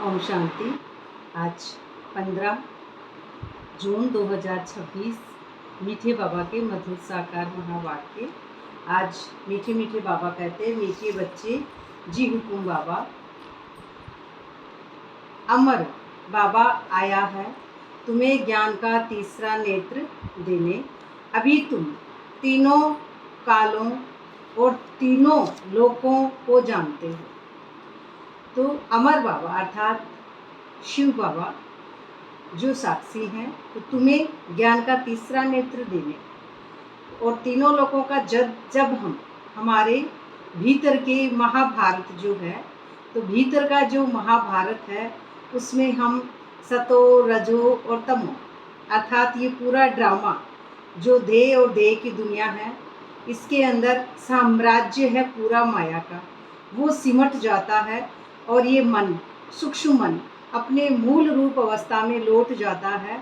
ओम शांति। आज 15 जून 2026 मीठे बाबा के मधुर साकार महावाक्य। आज मीठे मीठे बाबा कहते हैं, मीठे बच्चे जी हुकुम बाबा। अमर बाबा आया है तुम्हें ज्ञान का तीसरा नेत्र देने। अभी तुम तीनों कालों और तीनों लोकों को जानते हो। तो अमर बाबा अर्थात शिव बाबा जो साक्षी हैं, तो तुम्हें ज्ञान का तीसरा नेत्र देने और तीनों लोगों का जब हम हमारे भीतर के महाभारत जो है, तो भीतर का जो महाभारत है उसमें हम सतो रजो और तमो अर्थात ये पूरा ड्रामा जो देह और देह की दुनिया है, इसके अंदर साम्राज्य है पूरा माया का, वो सिमट जाता है और ये मन, सूक्ष्म मन अपने मूल रूप अवस्था में लौट जाता है।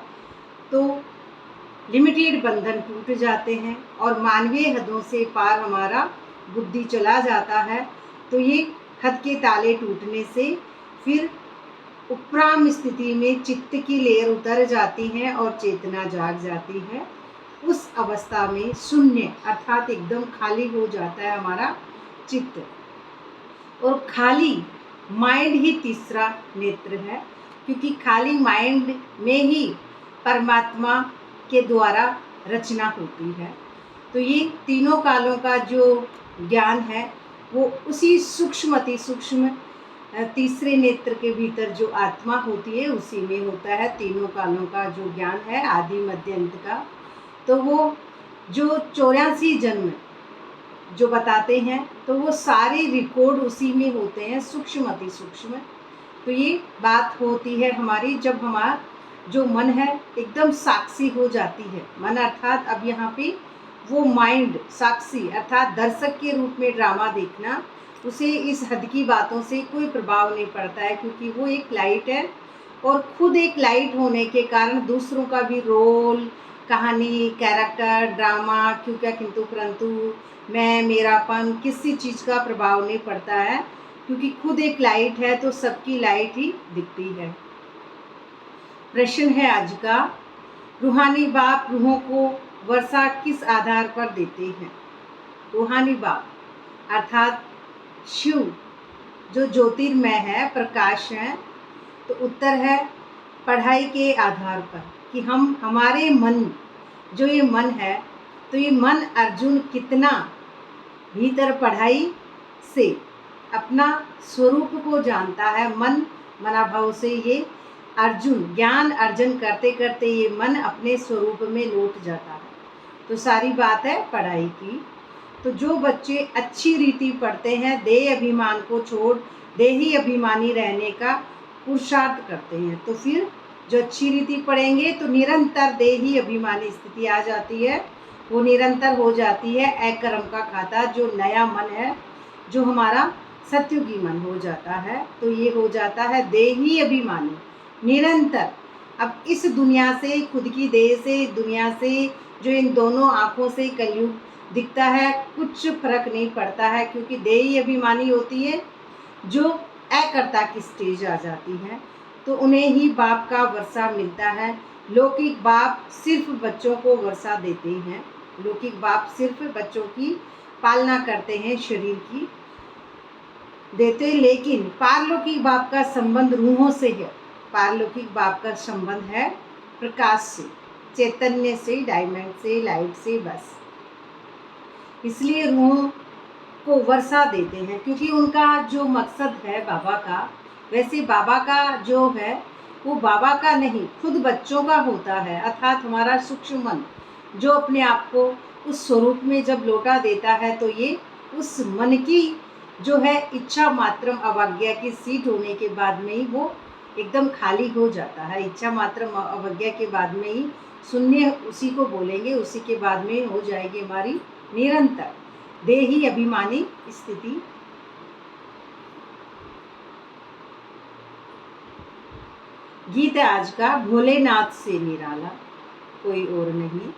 तो लिमिटेड बंधन टूट जाते हैं और मानवीय हदों से पार हमारा बुद्धि चला जाता है। तो ये हद के ताले टूटने से फिर उपराम स्थिति में चित्त की लेयर उतर जाती है और चेतना जाग जाती है। उस अवस्था में शून्य अर्थात एकदम खाली हो जाता है हमारा चित्त, और खाली माइंड ही तीसरा नेत्र है, क्योंकि खाली माइंड में ही परमात्मा के द्वारा रचना होती है। तो ये तीनों कालों का जो ज्ञान है वो उसी सूक्ष्म अति सूक्ष्म तीसरे नेत्र के भीतर जो आत्मा होती है उसी में होता है। तीनों कालों का जो ज्ञान है आदि मध्य अंत का, तो वो जो 84 जन्म जो बताते हैं तो वो सारे रिकॉर्ड उसी में होते हैं, सूक्ष्म अति सूक्ष्म। तो ये बात होती है हमारी जब हमारा जो मन है एकदम साक्षी हो जाती है। मन अर्थात अब यहाँ पे वो माइंड साक्षी अर्थात दर्शक के रूप में ड्रामा देखना, उसे इस हद की बातों से कोई प्रभाव नहीं पड़ता है, क्योंकि वो एक लाइट है और खुद एक लाइट होने के कारण दूसरों का भी रोल, कहानी, कैरेक्टर, ड्रामा, क्यों क्या किंतु परंतु, मैं, मेरापन, किसी चीज़ का प्रभाव नहीं पड़ता है, क्योंकि खुद एक लाइट है तो सबकी लाइट ही दिखती है। प्रश्न है आज का, रूहानी बाप रूहों को वर्षा किस आधार पर देते हैं? रूहानी बाप अर्थात शिव जो ज्योतिर्मय है, प्रकाश है, तो उत्तर है पढ़ाई के आधार पर कि हम हमारे मन जो ये मन है, तो ये मन अर्जुन कितना भीतर पढ़ाई से अपना स्वरूप को जानता है। मन मनाभाव से ये अर्जुन ज्ञान अर्जन करते करते ये मन अपने स्वरूप में लौट जाता है। तो सारी बात है पढ़ाई की। तो जो बच्चे अच्छी रीति पढ़ते हैं, देह अभिमान को छोड़ देही अभिमानी रहने का पुरुषार्थ करते हैं, तो फिर जो अच्छी रीति पढ़ेंगे तो निरंतर देही अभिमानी स्थिति आ जाती है, वो निरंतर हो जाती है अकर्म का खाता, जो नया मन है जो हमारा सत्युगी मन हो जाता है। तो ये हो जाता है देही अभिमानी निरंतर। अब इस दुनिया से, खुद की देह से, दुनिया से, जो इन दोनों आँखों से कलयुग दिखता है, कुछ फर्क नहीं पड़ता है, क्योंकि देही अभिमानी होती है जो अकर्ता की स्टेज आ जाती है, तो उन्हें ही बाप का वर्षा मिलता है। लौकिक बाप सिर्फ बच्चों को वर्षा देते हैं, लौकिक बाप सिर्फ बच्चों की पालना करते हैं, शरीर की देते, लेकिन पारलौकिक बाप का संबंध रूहों से है। पारलौकिक बाप का संबंध है प्रकाश से, चैतन्य से, डायमंड से, लाइट से, बस इसलिए रूहों को वर्षा देते हैं, क्योंकि उनका जो मकसद है बाबा का, वैसे बाबा का जो है वो बाबा का नहीं, खुद बच्चों का होता है, अर्थात हमारा सूक्ष्म मन जो अपने आप को उस स्वरूप में जब लौटा देता है, तो ये उस मन की जो है इच्छा मात्रम अवज्ञा की सीट होने के बाद में ही वो एकदम खाली हो जाता है। इच्छा मात्रम अवज्ञा के बाद में ही शून्य उसी को बोलेंगे, उसी के बाद में हो जाएगी हमारी निरंतर देही अभिमानी स्थिति। गीत आज का, भोलेनाथ से निराला कोई और नहीं,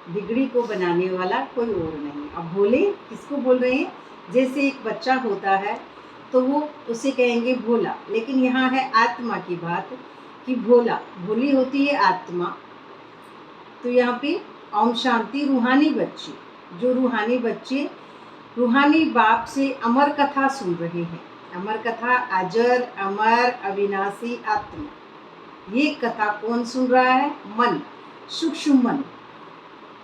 बिगड़ी को बनाने वाला कोई और नहीं। अब भोले किसको बोल रहे हैं? जैसे एक बच्चा होता है तो वो उसे कहेंगे भोला। लेकिन यहाँ है आत्मा की बात कि भोला, भोली होती है आत्मा। तो यहाँ पे ओम शांति रूहानी बच्चे, जो रूहानी बच्चे रूहानी बाप से अमर कथा सुन रहे हैं। अमर कथा, अजर अमर अविनाशी आत्मा। ये कथा कौन सुन रहा है? मन, सूक्ष्म मन।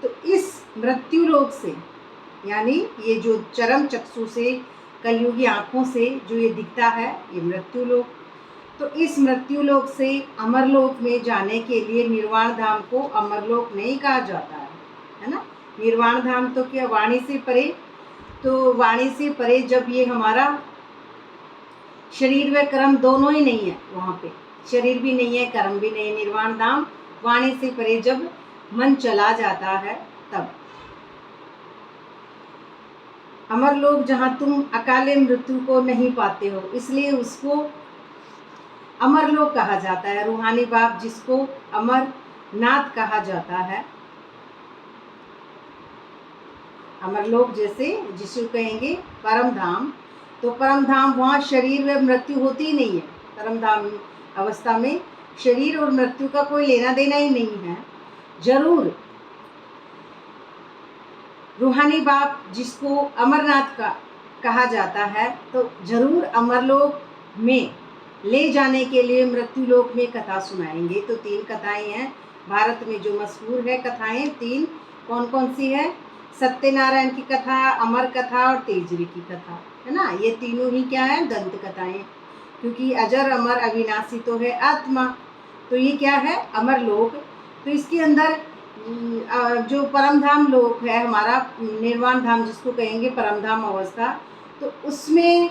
तो इस मृत्यु लोक से, यानी ये जो चरम चक्षु से, कलयुगी आँखों से जो ये दिखता है, ये मृत्यु लोक। तो इस मृत्यु लोक से अमरलोक में जाने के लिए निर्वाण धाम को अमरलोक नहीं कहा जाता है ना। निर्वाण धाम तो क्या, वाणी से परे। तो वाणी से परे जब ये हमारा शरीर व कर्म दोनों ही नहीं है, वहाँ पे शरीर भी नहीं है, कर्म भी नहीं है। निर्वाण धाम वाणी से परे जब मन चला जाता है तब। अमरलोक जहाँ तुम अकाले मृत्यु को नहीं पाते हो, इसलिए उसको अमरलोक कहा जाता है। रूहानी बाप जिसको अमरनाथ कहा जाता है। अमरलोक जैसे जिसको कहेंगे परम धाम, तो परम धाम वहाँ शरीर व मृत्यु होती ही नहीं है। परम धाम अवस्था में शरीर और मृत्यु का कोई लेना देना ही नहीं है। जरूर रूहानी बाप जिसको अमरनाथ का कहा जाता है, तो जरूर अमरलोक में ले जाने के लिए मृत्यु लोक में कथा सुनाएंगे। तो 3 कथाएं हैं भारत में जो मशहूर है। कथाएं 3 कौन कौन सी है? सत्यनारायण की कथा, अमर कथा और तेजरी की कथा, है ना। ये तीनों ही क्या है? दंत कथाएं। क्योंकि अजर अमर अविनाशी तो है आत्मा, तो ये क्या है? अमर लोक। तो इसके अंदर जो परम धाम लोक है हमारा, निर्वाण धाम जिसको कहेंगे परम धाम अवस्था, तो उसमें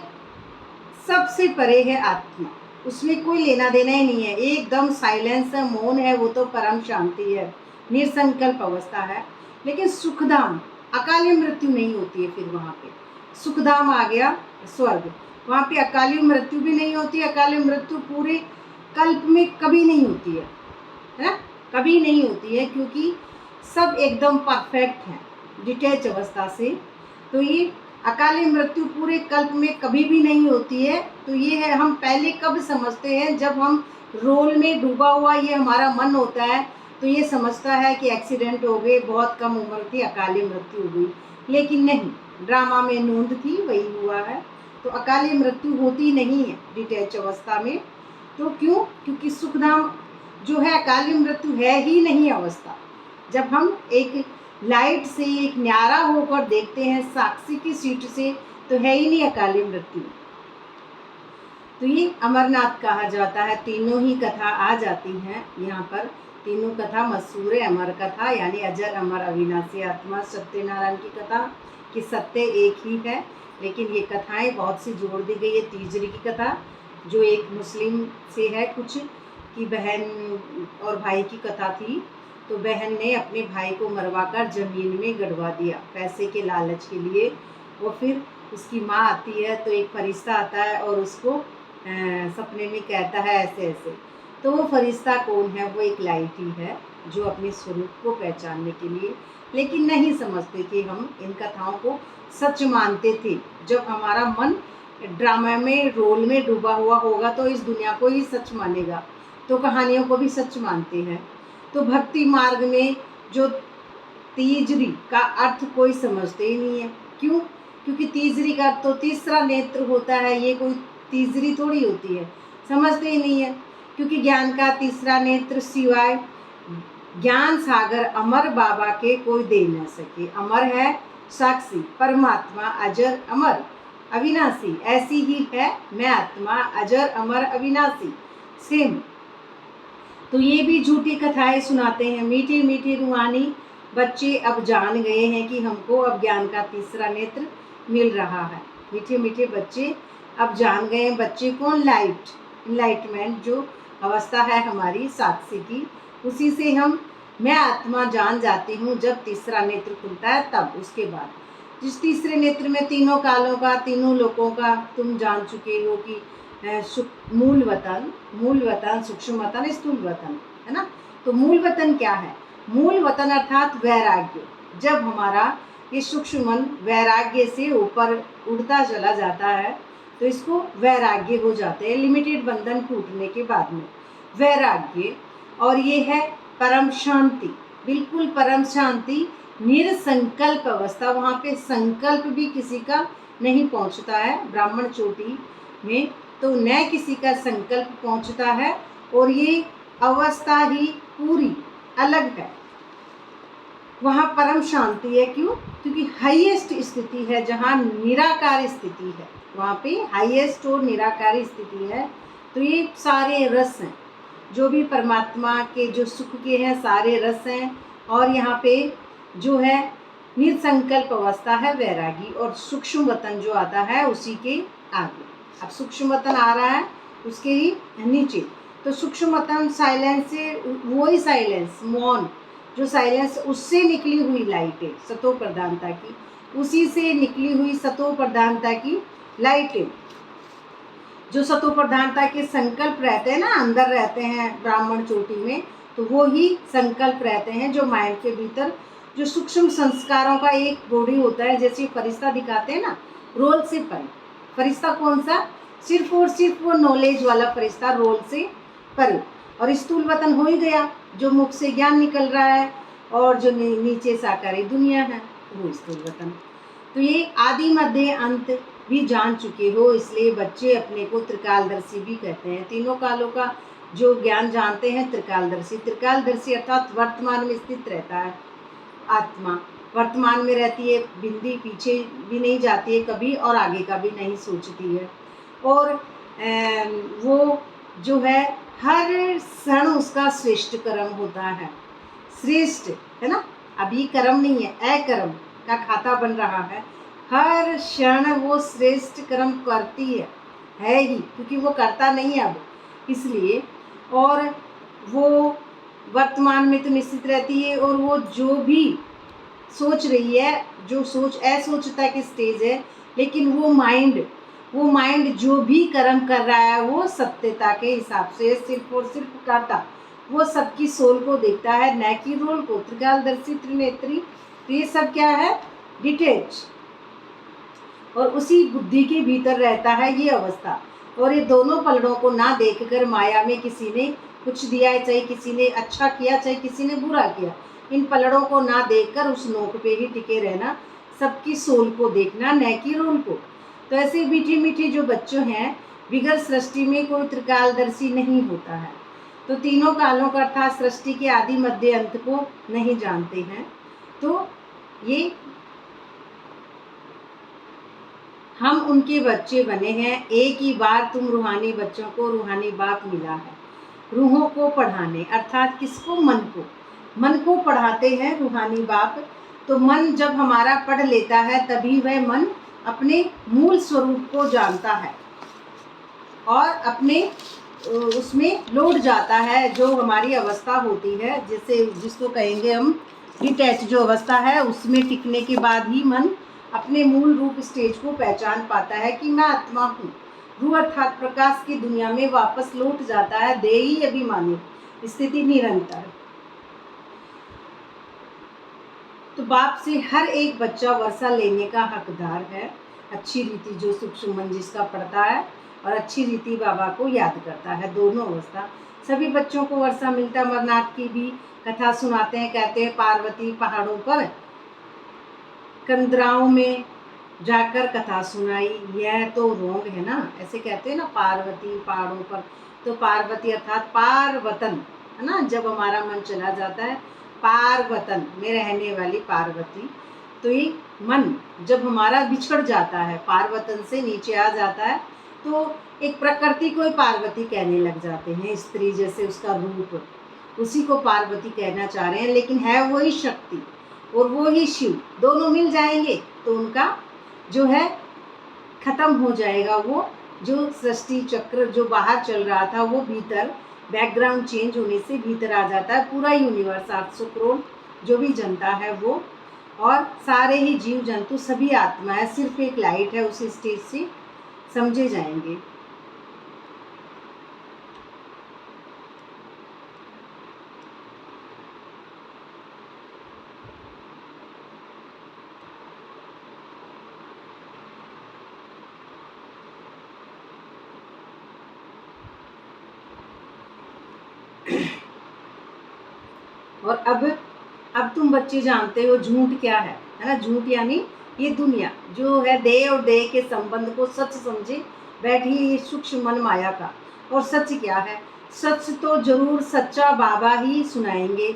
सबसे परे है आत्मा। उसमें कोई लेना देना ही नहीं है, एकदम साइलेंस है, मौन है, वो तो परम शांति है, निसंकल्प अवस्था है। लेकिन सुखधाम, अकाली मृत्यु नहीं होती है। फिर वहाँ पे सुखधाम आ गया स्वर्ग, वहाँ पे अकाली मृत्यु भी नहीं होती। अकाली मृत्यु पूरे कल्प में कभी नहीं होती है ना, कभी नहीं होती है, क्योंकि सब एकदम परफेक्ट है डिटैच अवस्था से। तो ये अकाली मृत्यु पूरे कल्प में कभी भी नहीं होती है। तो ये है, हम पहले कब समझते हैं? जब हम रोल में डूबा हुआ ये हमारा मन होता है, तो ये समझता है कि एक्सीडेंट हो गए, बहुत कम उम्र थी, अकाली मृत्यु हो गई। लेकिन नहीं, ड्रामा में नूंद थी, वही हुआ है। तो अकाली मृत्यु होती नहीं है डिटैच अवस्था में। तो क्यों? क्योंकि सुखधाम जो है अकाली मृत्यु है ही नहीं अवस्था। जब हम एक लाइट से, एक न्यारा होकर देखते हैं साक्षी की सीट से, तो है ही नहीं अकाली मृत्यु। तो ये अमरनाथ कहा जाता है। तीनों ही कथा आ जाती हैं यहाँ पर। तीनों कथा मशहूर है। अमर कथा यानी अजर अमर अविनाशी आत्मा, सत्यनारायण की कथा कि सत्य एक ही है, लेकिन ये कथाएं बहुत सी जोड़ दी गई है। तीजरी की कथा जो एक मुस्लिम से है कुछ, की बहन और भाई की कथा थी। तो बहन ने अपने भाई को मरवाकर ज़मीन में गड़वा दिया पैसे के लालच के लिए। वो फिर उसकी माँ आती है, तो एक फरिश्ता आता है और उसको सपने में कहता है ऐसे ऐसे। तो वो फरिश्ता कौन है? वो एक लाइट ही है जो अपने स्वरूप को पहचानने के लिए, लेकिन नहीं समझते कि हम इन कथाओं को सच मानते थे। जब हमारा मन ड्रामा में, रोल में डूबा हुआ होगा, तो इस दुनिया को ही सच मानेगा, तो कहानियों को भी सच मानते हैं। तो भक्ति मार्ग में जो तीजरी का अर्थ कोई समझते ही नहीं है। क्यों? क्योंकि तीजरी का अर्थ तो तीसरा नेत्र होता है, ये कोई तीजरी थोड़ी होती है, समझते ही नहीं है। क्योंकि ज्ञान का तीसरा नेत्र सिवाय ज्ञान सागर अमर बाबा के कोई दे न सके। अमर है साक्षी परमात्मा, अजर अमर अविनाशी, ऐसी ही है मैं आत्मा, अजर अमर अविनाशी, सेम। तो ये भी झूठी कथाएं सुनाते हैं। मीठे मीठे रूहानी बच्चे अब जान गए हैं कि हमको अब ज्ञान का तीसरा नेत्र मिल रहा है। मीठे मीठे बच्चे अब जान गए हैं। बच्चे को इनलाइटमेंट जो अवस्था है हमारी साक्षी की, उसी से हम मैं आत्मा जान जाती हूँ। जब तीसरा नेत्र खुलता है तब, उसके बाद जिस तीसरे नेत्र में तीनों कालों का, तीनों लोकों का तुम जान चुके हो कि मूल वतन, सूक्ष्म वतन, स्थूल वतन, है ना। तो मूल वतन क्या है? मूल वतन अर्थात वैराग्य। जब हमारा ये सूक्ष्म मन वैराग्य से ऊपर उड़ता चला जाता है, तो इसको वैराग्य हो जाते हैं, लिमिटेड बंधन टूटने के बाद में वैराग्य। और ये है परम शांति, बिल्कुल परम शांति, निरसंकल्प अवस्था। वहाँ पे संकल्प भी किसी का नहीं पहुँचता है ब्राह्मण चोटी में, तो न किसी का संकल्प पहुँचता है। और ये अवस्था ही पूरी अलग है, वहाँ परम शांति है। क्यों? क्योंकि हाईएस्ट स्थिति है, जहाँ निराकार स्थिति है, वहाँ पे हाईएस्ट और निराकार स्थिति है। तो ये सारे रस हैं, जो भी परमात्मा के जो सुख के हैं सारे रस हैं। और यहाँ पे जो है निसंकल्प अवस्था है वैरागी, और सूक्ष्म वतन जो आता है उसी के आगे। अब सूक्ष्म वतन आ रहा है उसके ही नीचे, तो सूक्ष्म वतन साइलेंस से, वही साइलेंस मौन, जो साइलेंस उससे निकली हुई लाइट है सतो प्रधानता की, उसी से निकली हुई सतो प्रधानता की लाइट है। जो सतो प्रधानता के संकल्प रहते हैं ना, अंदर रहते हैं ब्राह्मण चोटी में, तो वो ही संकल्प रहते हैं जो माइंड के भीतर, जो सूक्ष्म संस्कारों का एक बॉडी होता है। जैसे फरिश्ता दिखाते हैं ना, रोल से परे। फरिश्ता कौन सा? सिर्फ और सिर्फ वो नॉलेज वाला फरिश्ता, रोल से परे। और स्थूल वतन हो ही गया, जो मुख से ज्ञान निकल रहा है, और जो नीचे साकारी दुनिया है वो स्थूल वतन। तो ये आदि मध्य अंत भी जान चुके हो, इसलिए बच्चे अपने को त्रिकालदर्शी भी कहते हैं। तीनों कालों का जो ज्ञान जानते हैं त्रिकालदर्शी। त्रिकालदर्शी अर्थात वर्तमान में स्थित रहता है आत्मा, वर्तमान में रहती है, बिंदी पीछे भी नहीं जाती है कभी, और आगे का भी नहीं सोचती है। और वो जो है हर क्षण उसका श्रेष्ठ कर्म होता है, श्रेष्ठ है ना, अभी कर्म नहीं है, अकर्म का खाता बन रहा है। हर क्षण वो श्रेष्ठ कर्म करती है ही, क्योंकि वो करता नहीं है अब, इसलिए। और वो वर्तमान में तो निश्चित रहती है, और वो जो भी सोच रही है, जो सोच असोचता की स्टेज है, लेकिन वो माइंड जो भी कर्म कर रहा है वो सत्यता के हिसाब से सिर्फ और सिर्फ करता, वो सबकी सोल को देखता है, न कि रोल को। त्रिकालदर्शी, त्रिनेत्री, तो ये सब क्या है? डिटेच, और उसी बुद्धि के भीतर रहता है ये अवस्था। और ये दोनों पलड़ों को ना देखकर माया में किसी ने कुछ दिया है, चाहे किसी ने अच्छा किया चाहे किसी ने बुरा किया, इन पलड़ों को ना देखकर उस नोक पे ही टिके रहना, सबकी सोल को देखना, न कि रोल को। तो ऐसे मीठे मीठे जो बच्चों हैं, बिगड़ सृष्टि में कोई त्रिकालदर्शी नहीं होता है। तो तीनों कालों का अर्थात सृष्टि के आदि मध्य अंत को नहीं जानते हैं। तो ये हम उनके बच्चे बने हैं, एक ही बार तुम रूहानी बच्चों को रूहानी बाप मिला है, रूहों को पढ़ाने, अर्थात किसको? मन को पढ़ाते हैं रूहानी बाप। तो मन जब हमारा पढ़ लेता है तभी वह मन अपने मूल स्वरूप को जानता है और अपने उसमें लौट जाता है। जो हमारी अवस्था होती है, जिसको कहेंगे हम डिटैच जो अवस्था है, उसमें टिकने के बाद ही मन अपने मूल रूप स्टेज को पहचान पाता है कि मैं आत्मा हूँ। रूह अर्थात प्रकाश की दुनिया में वापस लौट जाता है, देही अभिमानी स्थिति निरंतर। तो बाप से हर एक बच्चा वर्षा लेने का हकदार है। अच्छी रीति जो सूक्ष्म मन जिसका पढ़ता है और अच्छी रीति बाबा को याद करता है, दोनों अवस्था सभी बच्चों को वर्षा मिलता। अमरनाथ की भी कथा सुनाते हैं, कहते हैं पार्वती पहाड़ों पर कंदराओं में जाकर कथा सुनाई। यह तो रोंग है ना, ऐसे कहते हैं ना, पार्वती पहाड़ों पर। तो पार्वती अर्थात पार्वतन है ना, जब हमारा मन चला जाता है पार्वतन में रहने वाली पार्वती। तो ये मन जब हमारा बिछड़ जाता है, पार्वतन से नीचे आ जाता है, तो एक प्रकृति को ही पार्वती कहने लग जाते हैं। स्त्री जैसे उसका रूप, उसी को पार्वती कहना चाह रहे हैं, लेकिन है वही शक्ति और वो ही शिव, दोनों मिल जाएंगे तो उनका जो है खत्म हो जाएगा। वो जो सृष्टि चक्र जो बाहर चल रहा था वो भीतर बैकग्राउंड चेंज होने से भीतर आ जाता है। पूरा यूनिवर्स 800 करोड़ जो भी जनता है वो, और सारे ही जीव जंतु सभी आत्मा है, सिर्फ एक लाइट है, उस स्टेज से समझे जाएंगे। और अब तुम बच्चे जानते हो झूठ क्या है ना। झूठ यानी ये दुनिया जो है देह और देह के संबंध को सच समझे बैठी ये सूक्ष्म मन माया का। और सच क्या है? सच तो जरूर सच्चा बाबा ही सुनाएंगे।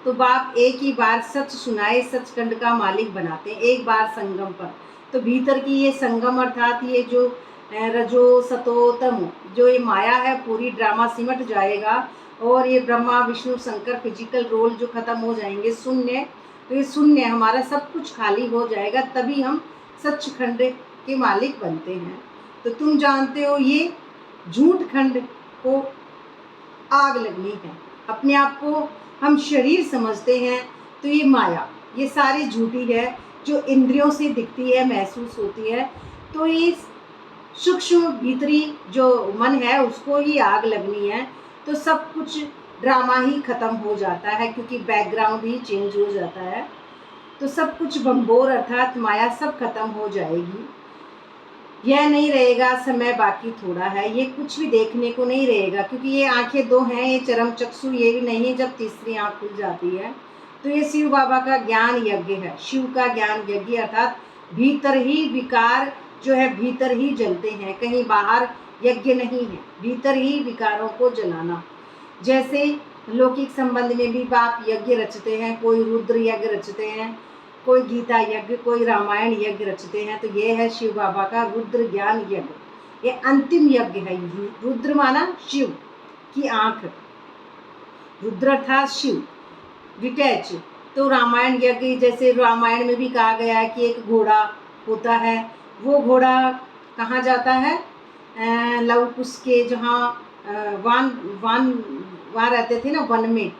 तो बाप एक ही बार सच सुनाए सचखंड का मालिक बनाते हैं, एक बार संगम पर। तो भीतर की ये संगम अर्थात ये जो रजो सतो तमो जो ये माया है पूरी ड्रामा सिमट जाएगा और ये ब्रह्मा विष्णु शंकर फिजिकल रोल जो खत्म हो जाएंगे, शून्य। तो ये शून्य हमारा सब कुछ खाली हो जाएगा, तभी हम सचखंड के मालिक बनते हैं। तो तुम जानते हो ये झूठ खंड को आग लगनी है। अपने आप को हम शरीर समझते हैं तो ये माया ये सारी झूठी है जो इंद्रियों से दिखती है, महसूस होती है। तो ये सूक्ष्म भीतरी जो मन है उसको ही आग लगनी है। तो सब कुछ ड्रामा ही खत्म हो जाता है क्योंकि बैकग्राउंड ही चेंज हो जाता है। तो सब कुछ बम्बोर अर्थात माया सब खत्म हो जाएगी। यह नहीं रहेगा समय बाकी थोड़ा है, ये कुछ भी देखने को नहीं रहेगा क्योंकि ये आंखें दो हैं, ये चरम चक्षु ये भी नहीं है जब तीसरी आंख खुल जाती है। तो ये शिव बाबा का ज्ञान यज्ञ है, शिव का ज्ञान यज्ञ अर्थात भीतर ही विकार जो है भीतर ही जलते हैं, कहीं बाहर यज्ञ नहीं है, भीतर ही विकारों को जलाना। जैसे लौकिक संबंध में भी बाप यज्ञ रचते हैं, कोई रुद्र यज्ञ रचते हैं, कोई गीता यज्ञ, कोई रामायण यज्ञ रचते हैं। तो ये है शिव बाबा का रुद्र ज्ञान यज्ञ, ये अंतिम यज्ञ है। रुद्र माना शिव की आंख, रुद्र अर्थात शिव डिटैच। तो रामायण यज्ञ जैसे रामायण में भी कहा गया है कि एक घोड़ा होता है, वो घोड़ा कहाँ जाता है? लव कुश के जहाँ वान वान वहाँ रहते थे ना, वन में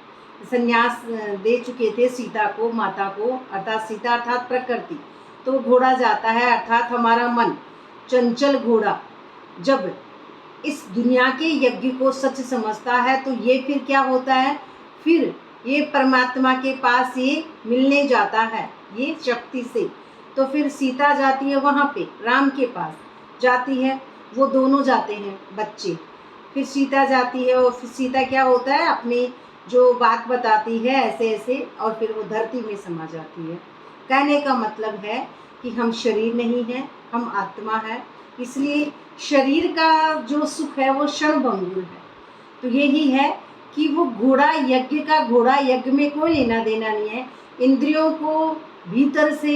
संन्यास दे चुके थे सीता को, माता को, अर्थात सीता अर्थात प्रकृति। तो वो घोड़ा जाता है अर्थात हमारा मन, चंचल घोड़ा जब इस दुनिया के यज्ञ को सच समझता है तो ये फिर क्या होता है? फिर ये परमात्मा के पास ये मिलने जाता है ये शक्ति से। तो फिर सीता जाती है वहाँ पे, राम के पास जाती है, वो दोनों जाते हैं बच्चे। फिर सीता जाती है और फिर सीता क्या होता है? अपनी जो बात बताती है ऐसे ऐसे और फिर वो धरती में समा जाती है। कहने का मतलब है कि हम शरीर नहीं है, हम आत्मा है। इसलिए शरीर का जो सुख है वो क्षणभंगुर है। तो यही है कि वो घोड़ा यज्ञ का घोड़ा यज्ञ में कोई लेना देना नहीं है। इंद्रियों को भीतर से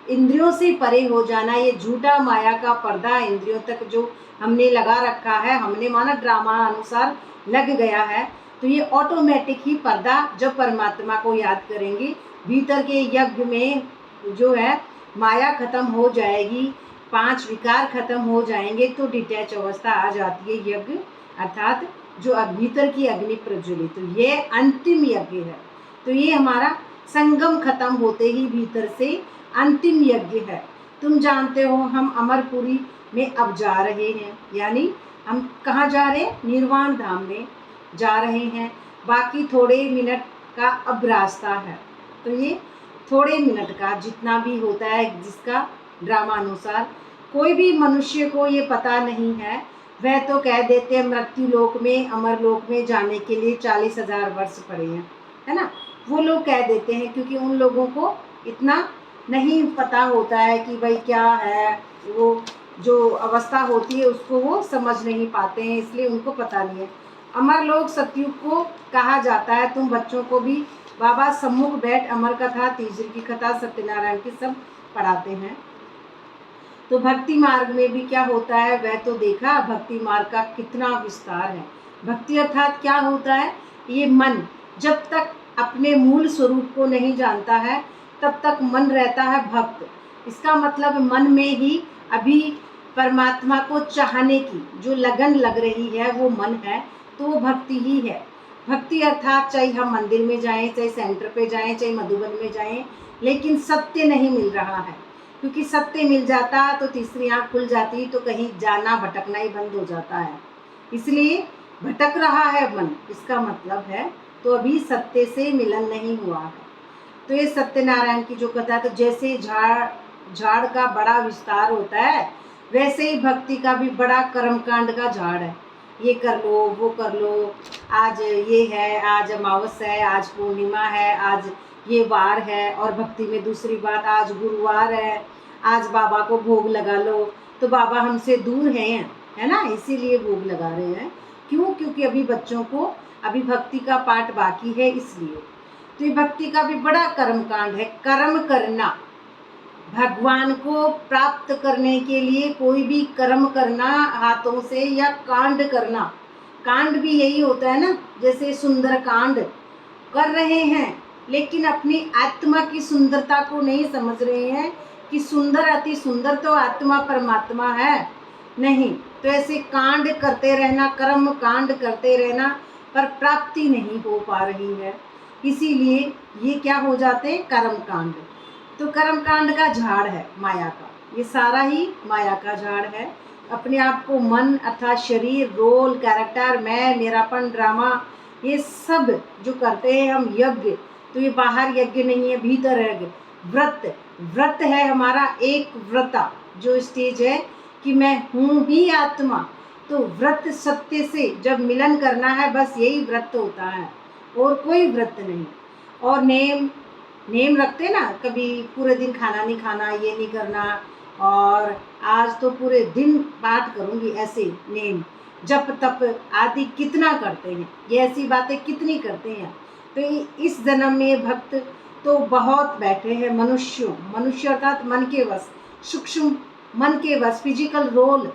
इंद्रियों से परे हो जाना, ये झूठा माया का पर्दा इंद्रियों तक जो हमने लगा रखा है, हमने माना ड्रामा अनुसार लग गया है। तो ये ऑटोमेटिक ही पर्दा जब परमात्मा को याद करेंगे भीतर के यज्ञ में जो है माया खत्म हो जाएगी, 5 विकार खत्म हो जाएंगे तो डिटैच अवस्था आ जाती है यज्ञ अर्थात जो भीतर की अग्नि प्रज्वलित। तो ये अंतिम यज्ञ है। तो ये हमारा संगम खत्म होते ही भीतर से अंतिम यज्ञ है। तुम जानते हो हम अमरपुरी में अब जा रहे हैं, यानी हम कहाँ जा रहे हैं? निर्वाण धाम में जा रहे हैं। बाकी थोड़े मिनट का अब रास्ता है। तो ये थोड़े मिनट का जितना भी होता है जिसका ड्रामा अनुसार, कोई भी मनुष्य को ये पता नहीं है। वह तो कह देते हैं मृत्यु लोक में अमर लोक में जाने के लिए 40,000 वर्ष पड़े हैं, है ना। वो लोग कह देते हैं क्योंकि उन लोगों को इतना नहीं पता होता है कि भाई क्या है, वो जो अवस्था होती है उसको वो समझ नहीं पाते हैं, इसलिए उनको पता नहीं है। अमर लोक सतयुग को कहा जाता है। तुम बच्चों को भी बाबा सम्मुख बैठ अमर कथा, तीसरी की कथा, सत्यनारायण की सब पढ़ाते हैं। तो भक्ति मार्ग में भी क्या होता है वह तो देखा, भक्ति मार्ग का कितना विस्तार है। भक्ति अर्थात क्या होता है? ये मन जब तक अपने मूल स्वरूप को नहीं जानता है तब तक मन रहता है भक्त। इसका मतलब मन में ही अभी परमात्मा को चाहने की जो लगन लग रही है वो मन है, तो वो भक्ति ही है। भक्ति अर्थात चाहे हम मंदिर में जाएं, चाहे सेंटर पे जाएं, चाहे मधुबन में जाएं, लेकिन सत्य नहीं मिल रहा है। क्योंकि सत्य मिल जाता तो तीसरी आँख खुल जाती तो कहीं जाना भटकना ही बंद हो जाता है। इसलिए भटक रहा है मन, इसका मतलब है तो अभी सत्य से मिलन नहीं हुआ है। तो ये सत्यनारायण की जो कथा, तो जैसे झाड़ का बड़ा विस्तार होता है वैसे ही भक्ति का भी बड़ा कर्मकांड का झाड़ है। ये कर लो वो कर लो, आज ये है, आज अमावस्या है, आज पूर्णिमा है, आज ये वार है। और भक्ति में दूसरी बात, आज गुरुवार है, आज बाबा को भोग लगा लो। तो बाबा हमसे दूर हैं, है ना, इसीलिए भोग लगा रहे हैं। क्यों? क्योंकि अभी बच्चों को अभी भक्ति का पाठ बाकी है, इसलिए। तो ये भक्ति का भी बड़ा कर्म कांड है। कर्म करना, भगवान को प्राप्त करने के लिए कोई भी कर्म करना हाथों से, या कांड करना। कांड भी यही होता है ना, जैसे सुंदर कांड कर रहे हैं, लेकिन अपनी आत्मा की सुंदरता को नहीं समझ रहे हैं कि सुंदर, अति सुंदर तो आत्मा परमात्मा है। नहीं, तो ऐसे कांड करते रहना, कर्म कांड करते रहना, पर प्राप्ति नहीं हो पा रही है। इसीलिए ये क्या हो जाते हैं, कर्म कांड। तो कर्म कांड का झाड़ है माया का, ये सारा ही माया का झाड़ है। अपने आप को मन अर्थात शरीर, रोल, कैरेक्टर, मैं, मेरापन, ड्रामा, ये सब जो करते हैं हम यज्ञ, तो ये बाहर यज्ञ नहीं है, भीतर यज्ञ। व्रत, व्रत है हमारा एक व्रता, जो स्टेज है कि मैं हूँ ही आत्मा। तो व्रत सत्य से जब मिलन करना है, बस यही व्रत होता है, और कोई व्रत नहीं। और नेम, नेम रखते ना, कभी पूरे दिन खाना नहीं खाना, ये नहीं करना, और आज तो पूरे दिन पाठ करूँगी, ऐसे नेम, जप तप आदि कितना करते हैं, ये ऐसी बातें कितनी करते हैं। तो इस जन्म में भक्त तो बहुत बैठे हैं, मनुष्य अर्थात मन के वश, सूक्ष्म मन के वश, फिजिकल रोल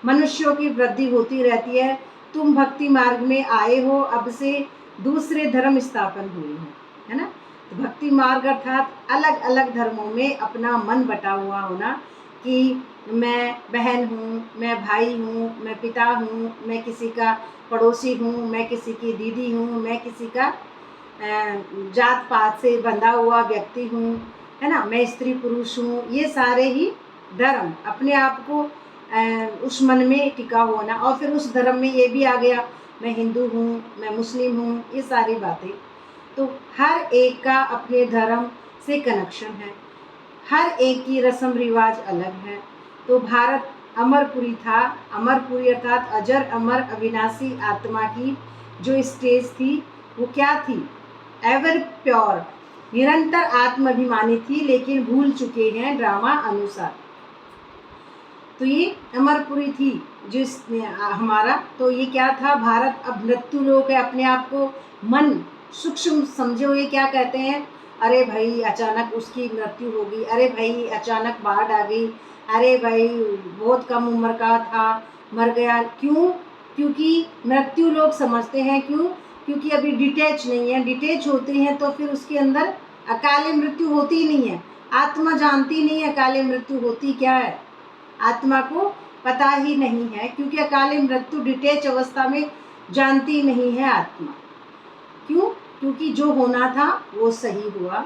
मनुष्यों की वृद्धि होती रहती है। तुम भक्ति मार्ग में आए हो, अब से दूसरे धर्म स्थापन हुए हैं, है ना। तो भक्ति मार्ग अर्थात अलग अलग धर्मों में अपना मन बटा हुआ होना, कि मैं बहन हूँ, मैं भाई हूँ, मैं पिता हूँ, मैं किसी का पड़ोसी हूँ, मैं किसी की दीदी हूँ, मैं किसी का जात पात से बंधा हुआ व्यक्ति हूँ, है ना, मैं स्त्री पुरुष हूँ। ये सारे ही धर्म, अपने आप को उस मन में टिका होना। और फिर उस धर्म में ये भी आ गया, मैं हिंदू हूँ, मैं मुस्लिम हूँ, ये सारी बातें। तो हर एक का अपने धर्म से कनेक्शन है, हर एक की रस्म रिवाज अलग है। तो भारत अमरपुरी था, अमरपुरी अर्थात अजर अमर अविनाशी आत्मा की जो स्टेज थी, वो क्या थी, एवर प्योर, निरंतर आत्माभिमानी थी, लेकिन भूल चुके हैं ड्रामा अनुसार। तो ये अमरपुरी थी जो हमारा, तो ये क्या था, भारत अब मृत्यु लोक है। अपने आप को मन सूक्ष्म समझे हुए क्या कहते हैं, अरे भाई अचानक उसकी मृत्यु हो गई, अरे भाई अचानक बाढ़ आ गई, अरे भाई बहुत कम उम्र का था, मर गया। क्यों? क्योंकि मृत्यु लोग समझते हैं। क्यों? क्योंकि अभी डिटैच नहीं है। डिटैच होते हैं तो फिर उसके अंदर अकाले मृत्यु होती ही नहीं है। आत्मा जानती नहीं है अकाले मृत्यु होती क्या है, आत्मा को पता ही नहीं है, क्योंकि अकाले मृत्यु डिटैच अवस्था में जानती नहीं है आत्मा। क्यों? क्योंकि जो होना था वो सही हुआ,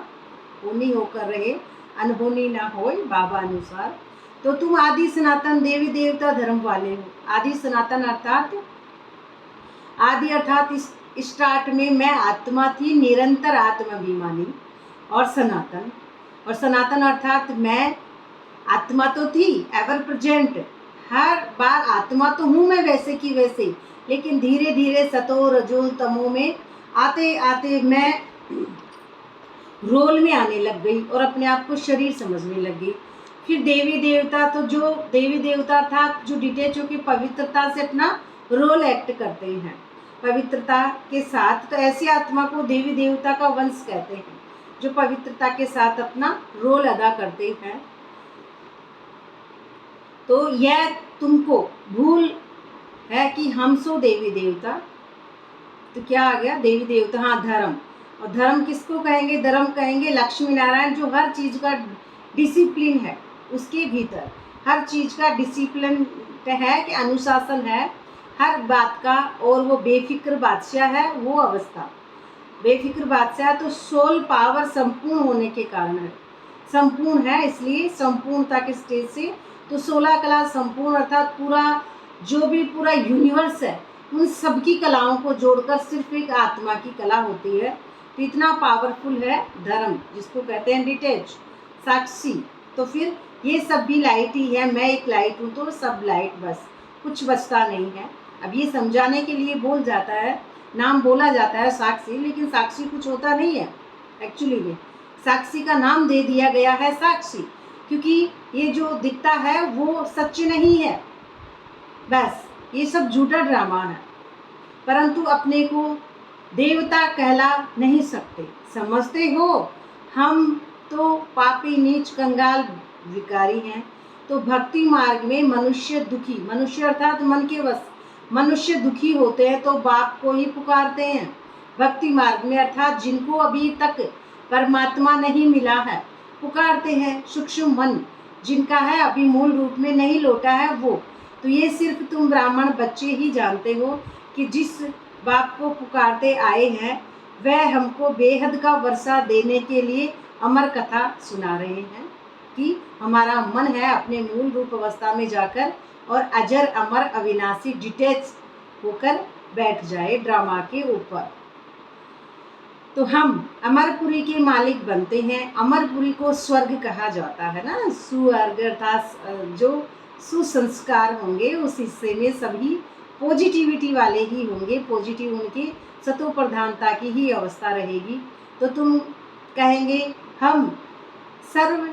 होनी होकर रहे, अनहोनी ना होए बाबा अनुसार। तो तुम आदि सनातन देवी देवता धर्म वाले हो। आदि सनातन अर्थात, आदि अर्थात स्टार्ट में मैं आत्मा थी, निरंतर आत्माभिमानी, और सनातन, और सनातन अर्थात मैं आत्मा तो थी एवर प्रेजेंट, हर बार आत्मा तो हूँ मैं वैसे की वैसे, लेकिन धीरे धीरे सतो रजो तमो में आते आते मैं रोल में आने लग गई और अपने आप को शरीर समझने लग गई। फिर देवी देवता, तो जो देवी देवता था जो डिटेच होकर पवित्रता से अपना रोल एक्ट करते हैं, पवित्रता के साथ, तो ऐसी आत्मा को देवी देवता का वंश कहते हैं, जो पवित्रता के साथ अपना रोल अदा करते हैं। तो यह तुमको भूल है कि हम सो देवी देवता। तो क्या आ गया, देवी देवता, हाँ धर्म। और धर्म किसको कहेंगे, धर्म कहेंगे लक्ष्मी नारायण, जो हर चीज़ का डिसिप्लिन है, उसके भीतर हर चीज़ का डिसिप्लिन है, कि अनुशासन है हर बात का, और वो बेफिक्र बादशाह है। वो अवस्था बेफिक्र बादशाह, तो सोल पावर संपूर्ण होने के कारण है, संपूर्ण है, इसलिए संपूर्णता के स्टेज से। तो 16 कला संपूर्ण अर्थात पूरा जो भी पूरा यूनिवर्स है, उन सबकी कलाओं को जोड़कर सिर्फ एक आत्मा की कला होती है। तो इतना पावरफुल है धर्म, जिसको कहते हैं डिटेच, साक्षी। तो फिर ये सब भी लाइट ही है, मैं एक लाइट हूँ, तो सब लाइट, बस कुछ बचता नहीं है। अब ये समझाने के लिए बोल जाता है नाम बोला जाता है साक्षी, लेकिन साक्षी कुछ होता नहीं है एक्चुअली में। साक्षी का नाम दे दिया गया है साक्षी, क्योंकि ये जो दिखता है वो सच नहीं है, बस ये सब झूठा ड्रामा है। परंतु अपने को देवता कहला नहीं सकते। समझते हो हम तो पापी नीच कंगाल विकारी हैं। तो भक्ति मार्ग में मनुष्य दुखी, मनुष्य अर्थात मन के वश, मनुष्य दुखी होते हैं तो बाप को ही पुकारते हैं। भक्ति मार्ग में अर्थात जिनको अभी तक परमात्मा नहीं मिला है पुकारते हैं सूक्ष्म मन, जिनका है अभी मूल रूप में नहीं लौटा है वो। तो ये सिर्फ तुम ब्राह्मण बच्चे ही जानते हो कि जिस बाप को पुकारते आए हैं वह हमको बेहद का वर्षा देने के लिए अमर कथा सुना रहे हैं कि हमारा मन है अपने मूल रूप अवस्था में जाकर और अजर अमर अविनाशी डिटैच होकर बैठ जाए ड्रामा के ऊपर। तो हम अमरपुरी के मालिक बनते हैं। अमरपुरी को स्वर्ग कहा जाता है ना, स्वर्ग अर्थात जो सुसंस्कार होंगे उस हिस्से में सभी पॉजिटिविटी वाले ही होंगे, पॉजिटिव उनकी सतो प्रधानता की ही अवस्था रहेगी। तो तुम कहेंगे हम सर्व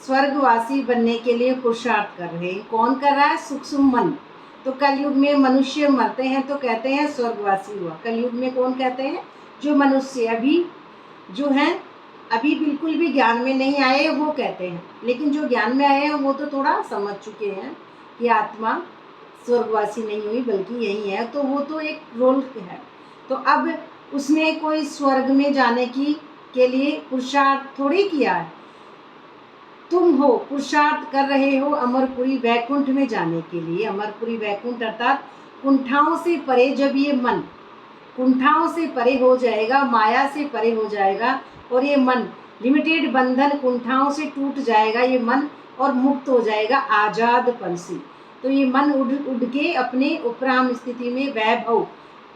स्वर्गवासी बनने के लिए पुरुषार्थ कर रहे हैं। कौन कर रहा है? सूक्ष्म मन। तो कलयुग में मनुष्य मरते हैं तो कहते हैं स्वर्गवासी हुआ। कलयुग में कौन कहते हैं? जो मनुष्य अभी जो हैं अभी बिल्कुल भी ज्ञान में नहीं आए वो कहते हैं, लेकिन जो ज्ञान में आए हैं वो तो थोड़ा समझ चुके हैं कि आत्मा स्वर्गवासी नहीं हुई बल्कि यही है, तो वो तो एक रोल है। तो अब उसने कोई स्वर्ग में जाने के लिए पुरुषार्थ थोड़ी किया है। तुम हो पुरुषार्थ कर रहे हो अमरपुरी वैकुंठ में जाने के लिए। अमरपुरी वैकुंठ अर्थात कुंठाओं से परे, जब ये मन कुंठाओं से परे हो जाएगा, माया से परे हो जाएगा और ये मन लिमिटेड बंधन कुंठाओं से टूट जाएगा ये मन और मुक्त हो जाएगा आज़ाद पंछी। तो ये मन उड़ के अपने उपराम स्थिति में वैभव,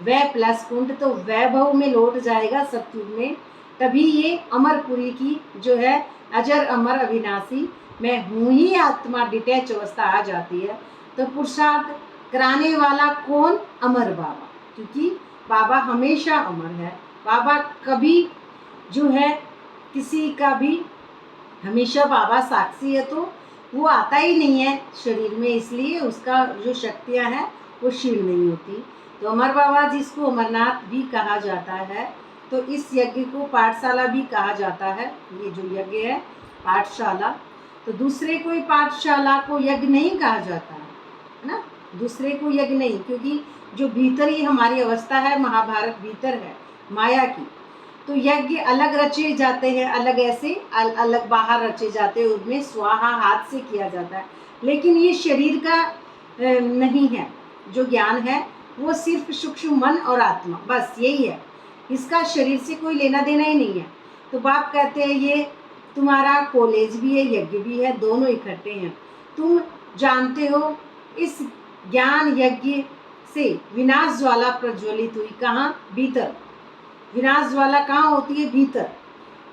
वै प्लस कुंठ, तो वैभव में लौट जाएगा सतयुग में। तभी ये अमरपुरी की जो है अजर अमर अविनाशी मैं हूँ ही आत्मा डिटैच अवस्था आ जाती है। तो पुरुषार्थ कराने वाला कौन? अमर बाबा, क्योंकि बाबा हमेशा अमर है। बाबा कभी जो है किसी का भी, हमेशा बाबा साक्षी है, तो वो आता ही नहीं है शरीर में, इसलिए उसका जो शक्तियाँ हैं वो क्षीण नहीं होती। तो अमर बाबा जिसको अमरनाथ भी कहा जाता है, तो इस यज्ञ को पाठशाला भी कहा जाता है। ये जो यज्ञ है पाठशाला, तो दूसरे कोई पाठशाला को यज्ञ नहीं कहा जाता है ना, दूसरे को यज्ञ नहीं, क्योंकि जो भीतर ही हमारी अवस्था है महाभारत भीतर है माया की। तो यज्ञ अलग रचे जाते हैं, अलग ऐसे अलग बाहर रचे जाते हैं, उनमें स्वाहा हाथ से किया जाता है। लेकिन ये शरीर का नहीं है, जो ज्ञान है वो सिर्फ सूक्ष्म मन और आत्मा, बस यही है, इसका शरीर से कोई लेना देना ही नहीं है। तो बाप कहते हैं ये तुम्हारा कॉलेज भी है यज्ञ भी है, दोनों इकट्ठे हैं। तुम जानते हो इस ज्ञान यज्ञ से विनाश ज्वाला प्रज्वलित हुई, कहाँ? भीतर। विनाश ज्वाला कहाँ होती है? भीतर।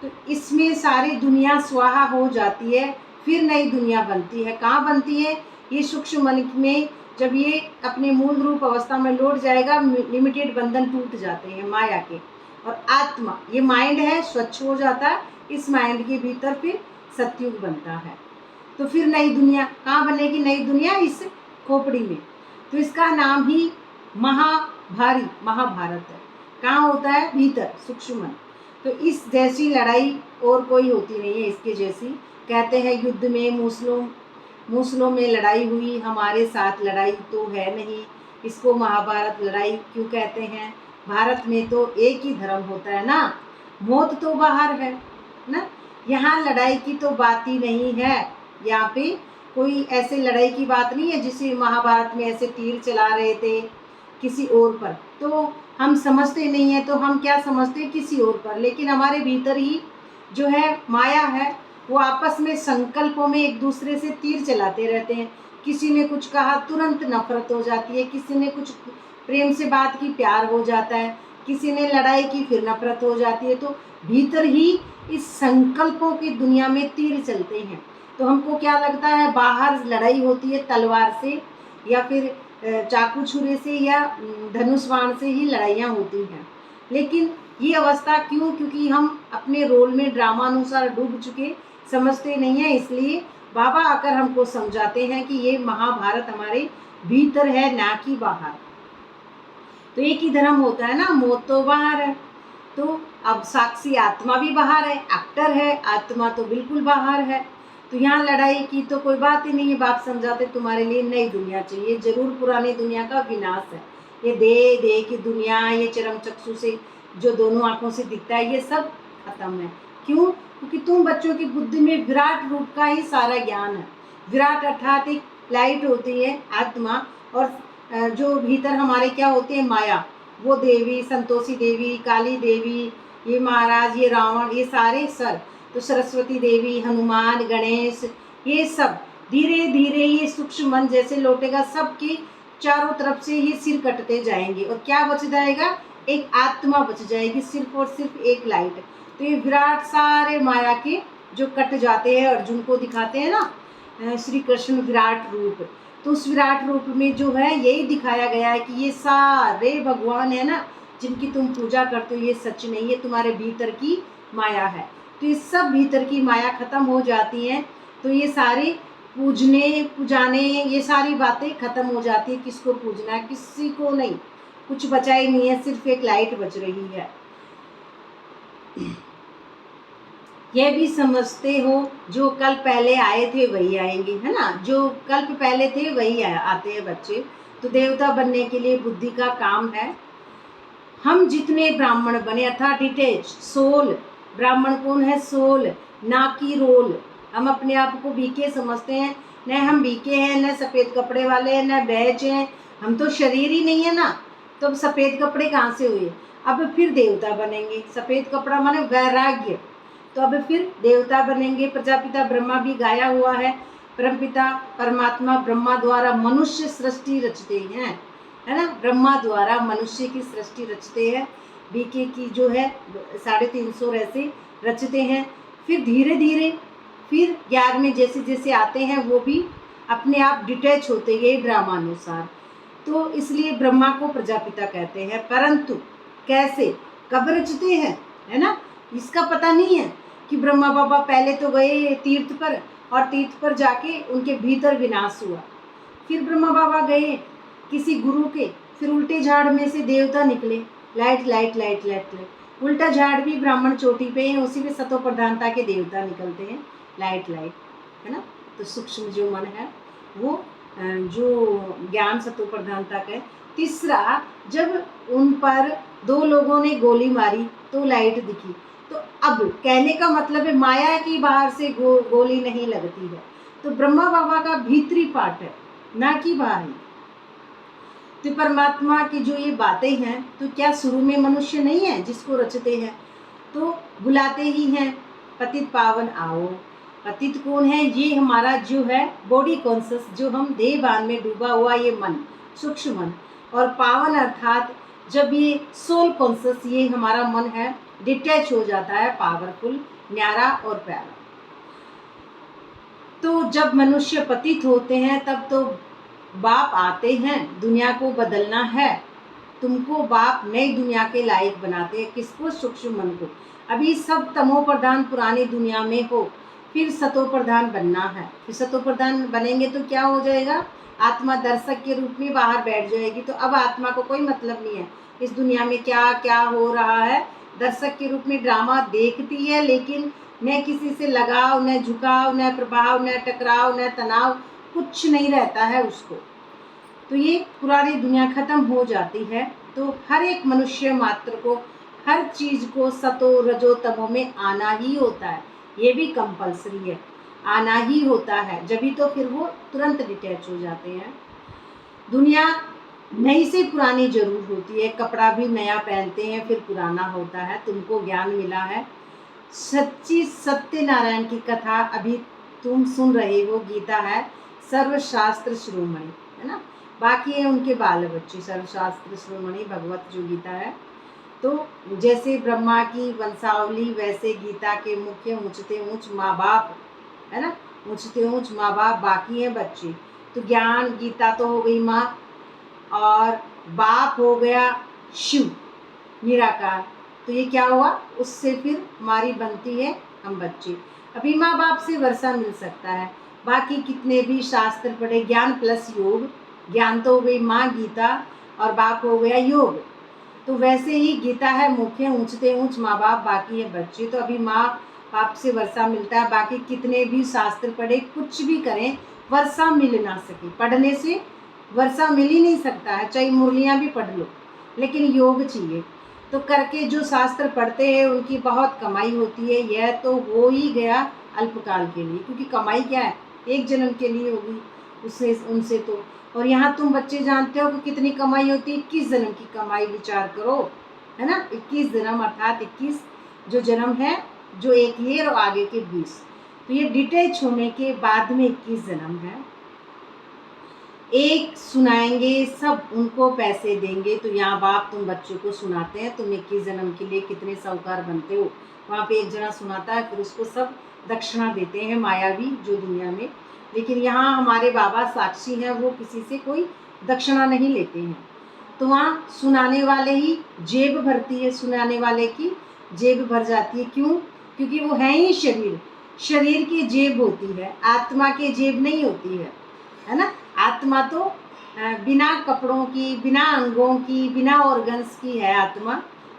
तो इसमें सारी दुनिया स्वाहा हो जाती है, फिर नई दुनिया बनती है। कहाँ बनती है? ये सूक्ष्म मन में जब ये अपने मूल रूप अवस्था में लौट जाएगा, लिमिटेड बंधन टूट जाते हैं माया के, और आत्मा ये माइंड है स्वच्छ हो जाता है। इस माइंड के भीतर फिर सतयुग बनता है। तो फिर नई दुनिया कहाँ बनेगी? नई दुनिया इस खोपड़ी में। तो इसका नाम ही महाभारी महाभारत है। कहाँ होता है? भीतर, सूक्ष्म मन। तो इस जैसी लड़ाई और कोई होती नहीं है इसके जैसी। कहते हैं युद्ध में मूसलों में लड़ाई हुई, हमारे साथ लड़ाई तो है नहीं, इसको महाभारत लड़ाई क्यों कहते हैं? भारत में तो एक ही धर्म होता है ना, मौत तो बाहर है ना, यहाँ लड़ाई की तो बात ही नहीं है। यहाँ पे कोई ऐसे लड़ाई की बात नहीं है जिसे महाभारत में ऐसे तीर चला रहे थे किसी और पर, तो हम समझते नहीं है। तो हम क्या समझते हैं? किसी और पर। लेकिन हमारे भीतर ही जो है माया है वो आपस में संकल्पों में एक दूसरे से तीर चलाते रहते हैं। किसी ने कुछ कहा तुरंत नफरत हो जाती है, किसी ने कुछ प्रेम से बात की प्यार हो जाता है, किसी ने लड़ाई की फिर नफरत हो जाती है। तो भीतर ही इस संकल्पों की दुनिया में तीर चलते हैं। तो हमको क्या लगता है बाहर लड़ाई होती है तलवार से या फिर चाकू छुरे से या धनुष बाण से ही लड़ाइयाँ होती हैं। लेकिन ये अवस्था क्यों? क्योंकि हम अपने रोल में ड्रामा अनुसार डूब चुके, समझते नहीं हैं। इसलिए बाबा आकर हमको समझाते हैं कि ये महाभारत हमारे भीतर है, ना कि बाहर। तो एक ही धर्म होता है ना, मौत तो बाहर है। तो अब साक्षी आत्मा भी बाहर है, एक्टर है, आत्मा तो बिल्कुल बाहर है। तो यहाँ लड़ाई की तो कोई बात ही नहीं है। बाप समझाते तुम्हारे लिए नई दुनिया चाहिए, जरूर पुरानी दुनिया का विनाश है। ये दे की दुनिया, ये चरम चक्षु से जो दोनों आंखों से दिखता है, ये सब खत्म है। क्यों? क्योंकि तुम बच्चों की बुद्धि में विराट रूप का ही सारा ज्ञान है। विराट अर्थात एक लाइट होती है आत्मा, और जो भीतर हमारे क्या होते हैं, माया। वो देवी, संतोषी देवी, काली देवी, ये महाराज, ये रावण, ये सारे सर, तो सरस्वती देवी, हनुमान, गणेश, ये सब धीरे धीरे ये सूक्ष्म मन जैसे लौटेगा, सबके चारों तरफ से ये सिर कटते जाएंगे और क्या बच जाएगा? एक आत्मा बच जाएगी, सिर्फ और सिर्फ एक लाइट। तो ये विराट सारे माया के जो कट जाते हैं, अर्जुन को दिखाते हैं ना श्री कृष्ण विराट रूप, तो उस विराट रूप में जो है यही दिखाया गया है कि ये सारे भगवान है ना जिनकी तुम पूजा करते हो, ये सच नहीं है, तुम्हारे भीतर की माया है। तो ये सब भीतर की माया खत्म हो जाती है, तो ये सारे पूजने पुजाने ये सारी बातें खत्म हो जाती है। किसको पूजना है? किसी को नहीं, कुछ बचा ही नहीं है, सिर्फ एक लाइट बच रही है। यह भी समझते हो जो कल पहले आए थे वही आएंगे, है ना, जो कल्प पहले थे वही आते हैं बच्चे। तो देवता बनने के लिए बुद्धि का काम है। हम जितने ब्राह्मण बने अर्थात डिटेच सोल, ब्राह्मण कौन है? सोल, ना कि रोल। हम अपने आप को बीके समझते हैं, न हम बीके हैं, न सफ़ेद कपड़े वाले हैं, न बैच हैं, हम तो शरीर ही नहीं है ना। तो अब सफ़ेद कपड़े कहाँ से हुए? अब फिर देवता बनेंगे। सफ़ेद कपड़ा माने वैराग्य, तो अब फिर देवता बनेंगे। प्रजापिता ब्रह्मा भी गाया हुआ है, परमपिता परमात्मा ब्रह्मा द्वारा मनुष्य सृष्टि रचते हैं, है ना, ब्रह्मा द्वारा मनुष्य की सृष्टि रचते हैं। बीके की जो है 350 ऐसे रचते हैं। फिर धीरे धीरे फिर 11वें जैसे जैसे आते हैं वो भी अपने आप डिटैच होते हैं ड्रामा अनुसार। तो इसलिए ब्रह्मा को प्रजापिता कहते हैं। परंतु कैसे, कब रचते हैं, है ना, इसका पता नहीं है कि ब्रह्मा बाबा पहले तो गए तीर्थ पर, और तीर्थ पर जाके उनके भीतर विनाश हुआ। फिर ब्रह्मा बाबा गए किसी गुरु के, फिर उल्टे झाड़ में से देवता निकले। Light light light light light, उल्टा झाड़ भी ब्राह्मण चोटी पे है, उसी में सतो प्रधानता के देवता निकलते हैं। लाइट लाइट, है ना। तो सूक्ष्म जो मन है वो जो ज्ञान सतो प्रधानता का है। तीसरा, जब उन पर 2 लोगों ने गोली मारी तो लाइट दिखी। तो अब कहने का मतलब है माया की बाहर से गोली नहीं लगती है। तो ब्रह्मा बाबा का भीतरी पार्ट है, ना कि बाहरी। तो परमात्मा की जो ये बातें हैं, तो क्या शुरू में मनुष्य नहीं है जिसको रचते हैं? तो बुलाते ही हैं, पतित पावन आओ। पतित कौन है? ये हमारा जो है बॉडी कॉन्शियस, जो हम देह भान में डूबा हुआ ये मन, सूक्ष्म मन। और पावन अर्थात जब ये सोल कॉन्शियस, ये हमारा मन है, डिटैच हो जाता है, पावरफुल, न्यारा और प्यारा। तो जब मनुष्य पतित होते हैं तब तो बाप आते हैं, दुनिया को बदलना है, तुमको बाप नई दुनिया के लायक बनाते हैं। किसको? सूक्ष्म मन को। अभी सब तमो प्रधान पुरानी दुनिया में हो, फिर सतो प्रधान बनना है। फिर सतो प्रधान बनेंगे तो क्या हो जाएगा? आत्मा दर्शक के रूप में बाहर बैठ जाएगी। तो अब आत्मा को कोई मतलब नहीं है इस दुनिया में क्या क्या हो रहा है। दर्शक के रूप में ड्रामा देखती है, लेकिन न किसी से लगाव, न झुकाव, न प्रभाव, न टकराव, न तनाव, कुछ नहीं रहता है उसको। तो ये पुरानी दुनिया खत्म हो जाती है। तो हर एक मनुष्य मात्र को हर चीज़ को सतो रजो तमो में आना ही होता है। ये भी कंपलसरी है, आना ही होता है, जभी तो फिर वो तुरंत डिटैच हो जाते हैं। दुनिया नई से पुरानी जरूर होती है, कपड़ा भी नया पहनते हैं फिर पुराना होता है। तुमको ज्ञान मिला है, सच्ची सत्यनारायण की कथा अभी तुम सुन रहे हो। गीता है सर्वशास्त्र शिरोमणि, है ना। बाकी है उनके बाल बच्चे, सर्वशास्त्र शिरोमणि भगवत जो गीता है। तो जैसे ब्रह्मा की वंशावली, वैसे गीता के मुख्य ऊंचते ऊंच माँ बाप, है ना, ऊंचते ऊंच माँ बाप, बाकी हैं बच्चे। तो ज्ञान गीता तो हो गई माँ, और बाप हो गया शिव निराकार। तो ये क्या हुआ, उससे फिर हमारी बनती है हम बच्चे। अभी माँ बाप से वर्षा मिल सकता है, बाकी कितने भी शास्त्र पढ़े, ज्ञान प्लस योग, ज्ञान तो हो गई माँ गीता और बाप हो गया योग। तो वैसे ही गीता है मुख्य, ऊंचते ऊंच माँ बाप, बाकी है बच्चे। तो अभी माँ बाप से वर्षा मिलता है, बाकी कितने भी शास्त्र पढ़े, कुछ भी करें, वर्षा मिल ना सके। पढ़ने से वर्षा मिल ही नहीं सकता है, चाहे मुरलियाँ भी पढ़ लो, लेकिन योग चाहिए। तो करके जो शास्त्र पढ़ते हैं उनकी बहुत कमाई होती है। यह तो हो ही गया अल्पकाल के लिए, क्योंकि कमाई क्या है, एक जन्म के लिए होगी उससे उनसे तो। और यहाँ तुम बच्चे जानते हो कि कितनी कमाई होती है, 21 जन्म की कमाई, विचार करो, है ना। 21 जन्म अर्थात 21 जो जन्म है, जो एक ये और आगे के 20। तो ये डिटेच होने के बाद में 21 जन्म है। एक सुनाएंगे, सब उनको पैसे देंगे। तो यहाँ बाप तुम बच्चों को सुनाते हैं, तुम 21 जन्म के लिए कितने साहूकार बनते हो। वहाँ पे एक जना सुनाता है, फिर उसको सब दक्षिणा देते हैं, मायावी जो दुनिया में। लेकिन यहाँ हमारे बाबा साक्षी हैं, वो किसी से कोई दक्षिणा नहीं लेते हैं। तो वहाँ सुनाने वाले ही जेब भरती है, सुनाने वाले की जेब भर जाती है। क्यों? क्योंकि वो है ही शरीर, शरीर की जेब होती है, आत्मा की जेब नहीं होती है ना। आत्मा तो बिना कपड़ों की, बिना अंगों की, बिना ऑर्गन्स की है आत्मा।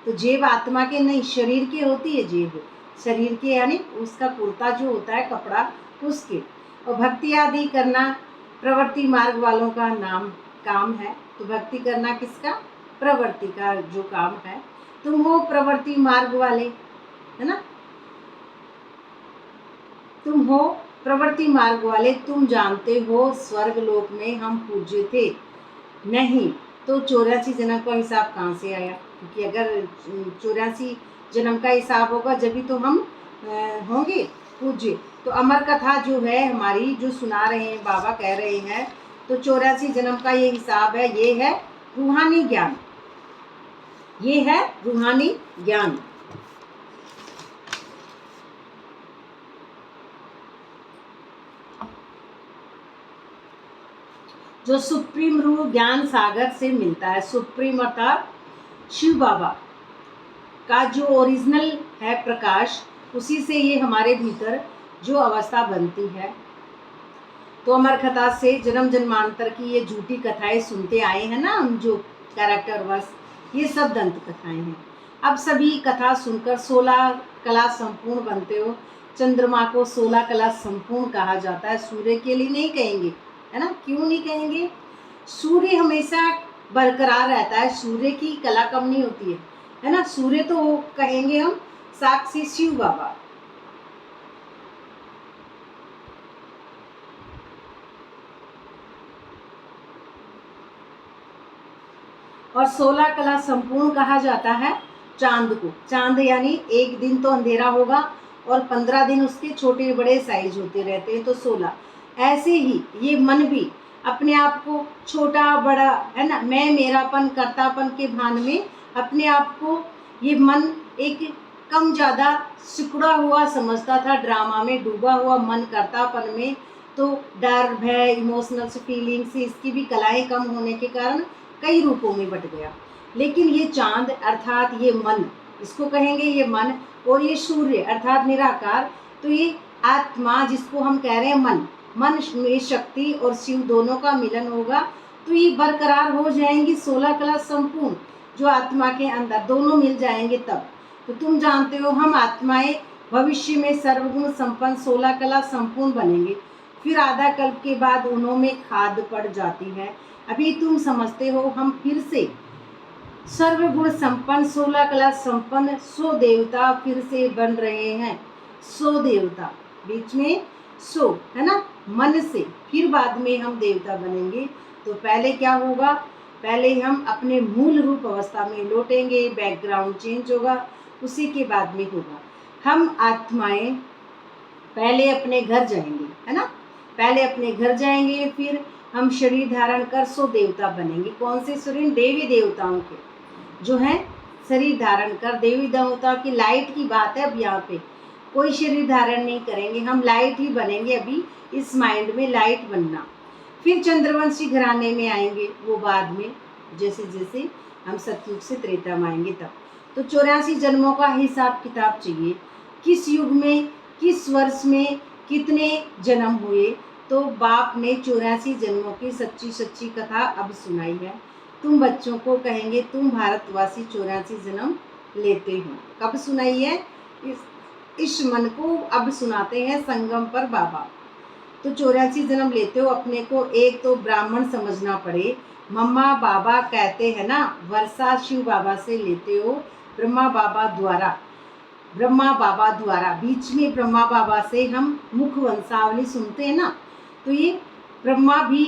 तो जेब आत्मा के नहीं, शरीर की होती है जेब, शरीर के यानी उसका कुर्ता जो होता है कपड़ा उसके। और भक्ति आदि करना प्रवृत्ति मार्ग वालों का काम है। तो भक्ति करना किसका? प्रवृत्ति का जो काम है। तुम हो प्रवृत्ति मार्ग वाले, है ना, तुम हो प्रवृत्ति मार्ग वाले। तुम जानते हो स्वर्ग लोक में हम पूज्य थे नहीं, तो 84 जन्म का हिसाब कहाँ से आया? क्योंकि अगर 84 जन्म का हिसाब होगा जब तो हम होंगे पूज्य। तो अमर कथा जो है हमारी, जो सुना रहे हैं बाबा, कह रहे हैं, तो 84 जन्म का ये हिसाब है। ये है रूहानी ज्ञान, ये है रूहानी ज्ञान। जो सुप्रीम रूह ज्ञान सागर से मिलता है। सुप्रीम अर्थात शिव बाबा का जो ओरिजिनल है प्रकाश, उसी से ये हमारे भीतर जो अवस्था बनती है। तो अमर कथा से जन्म जन्मांतर की ये झूठी कथाएं सुनते आए हैं ना हम, जो कैरेक्टर वर्स, ये सब दंत कथाएं हैं। अब सभी कथा सुनकर 16 कला संपूर्ण बनते हो। चंद्रमा को 16 कला संपूर्ण कहा जाता है, सूर्य के लिए नहीं कहेंगे, है ना। क्यों नहीं कहेंगे? सूर्य हमेशा बरकरार रहता है, सूर्य की कला कम नहीं होती है ना। सूर्य तो कहेंगे हम साक्षी शिव बाबा। और 16 कला संपूर्ण कहा जाता है चांद को। चांद यानी एक दिन तो अंधेरा होगा और 15 दिन उसके छोटे बड़े साइज होते रहते हैं, तो 16। ऐसे ही ये मन भी अपने आप को छोटा बड़ा, है ना, मैं मेरापन कर्तापन के भान में अपने आप को ये मन एक कम ज़्यादा सिकुड़ा हुआ समझता था, ड्रामा में डूबा हुआ मन कर्तापन में। तो डर भय इमोशनल फीलिंग से इसकी भी कलाएं कम होने के कारण कई रूपों में बट गया। लेकिन ये चांद अर्थात ये मन, इसको कहेंगे ये मन, और ये सूर्य अर्थात निराकार, तो ये आत्मा जिसको हम कह रहे हैं मन, मन में शक्ति और शिव दोनों का मिलन होगा तो ये बरकरार हो जाएंगी 16 कला संपूर्ण, जो आत्मा के अंदर दोनों मिल जाएंगे तब। तो तुम जानते हो हम आत्माएं भविष्य में सर्वगुण संपन्न 16 कला संपूर्ण बनेंगे। फिर आधा कल्प के बाद उन्हों में खाद पड़ जाती है। अभी तुम समझते हो हम फिर से सर्वगुण संपन्न 16 कला संपन्न 100 देवता फिर से बन रहे हैं। 100 देवता, बीच में 100 है ना, मन से फिर बाद में हम देवता बनेंगे। तो पहले क्या होगा? पहले हम अपने मूल रूप अवस्था में लौटेंगे, बैकग्राउंड चेंज होगा, उसी के बाद में होगा हम आत्माएं पहले अपने घर जाएंगे, है ना, पहले अपने घर जाएंगे, फिर हम शरीर धारण कर 100 देवता बनेंगे। कौन से शरीर? देवी देवताओं के जो हैं शरीर धारण कर, देवी देवताओं की लाइट की बात है। अब यहाँ पे कोई शरीर धारण नहीं करेंगे, हम लाइट ही बनेंगे। अभी इस माइंड में लाइट बनना, फिर चंद्रवंशी घराने में आएंगे, वो बाद में, जैसे जैसे हम सतयुग से त्रेता में आएंगे तब। तो 84 जन्मों का हिसाब किताब चाहिए, किस युग में, किस वर्ष में कितने जन्म हुए। तो बाप ने 84 जन्मों की सच्ची सच्ची कथा अब सुनाई है। तुम बच्चों को कहेंगे तुम भारतवासी 84 जन्म लेते हो। कब सुनाई है? इस मन को अब सुनाते हैं संगम पर बाबा। तो 84 जन्म लेते हो अपने को। एक तो ब्राह्मण समझना पड़े, मम्मा बाबा कहते हैं ना, वर्षा शिव बाबा से लेते हो, ब्रह्मा बाबा द्वारा, बीच में ब्रह्मा बाबा से हम मुख वंशावली सुनते हैं ना, तो ये ब्रह्मा भी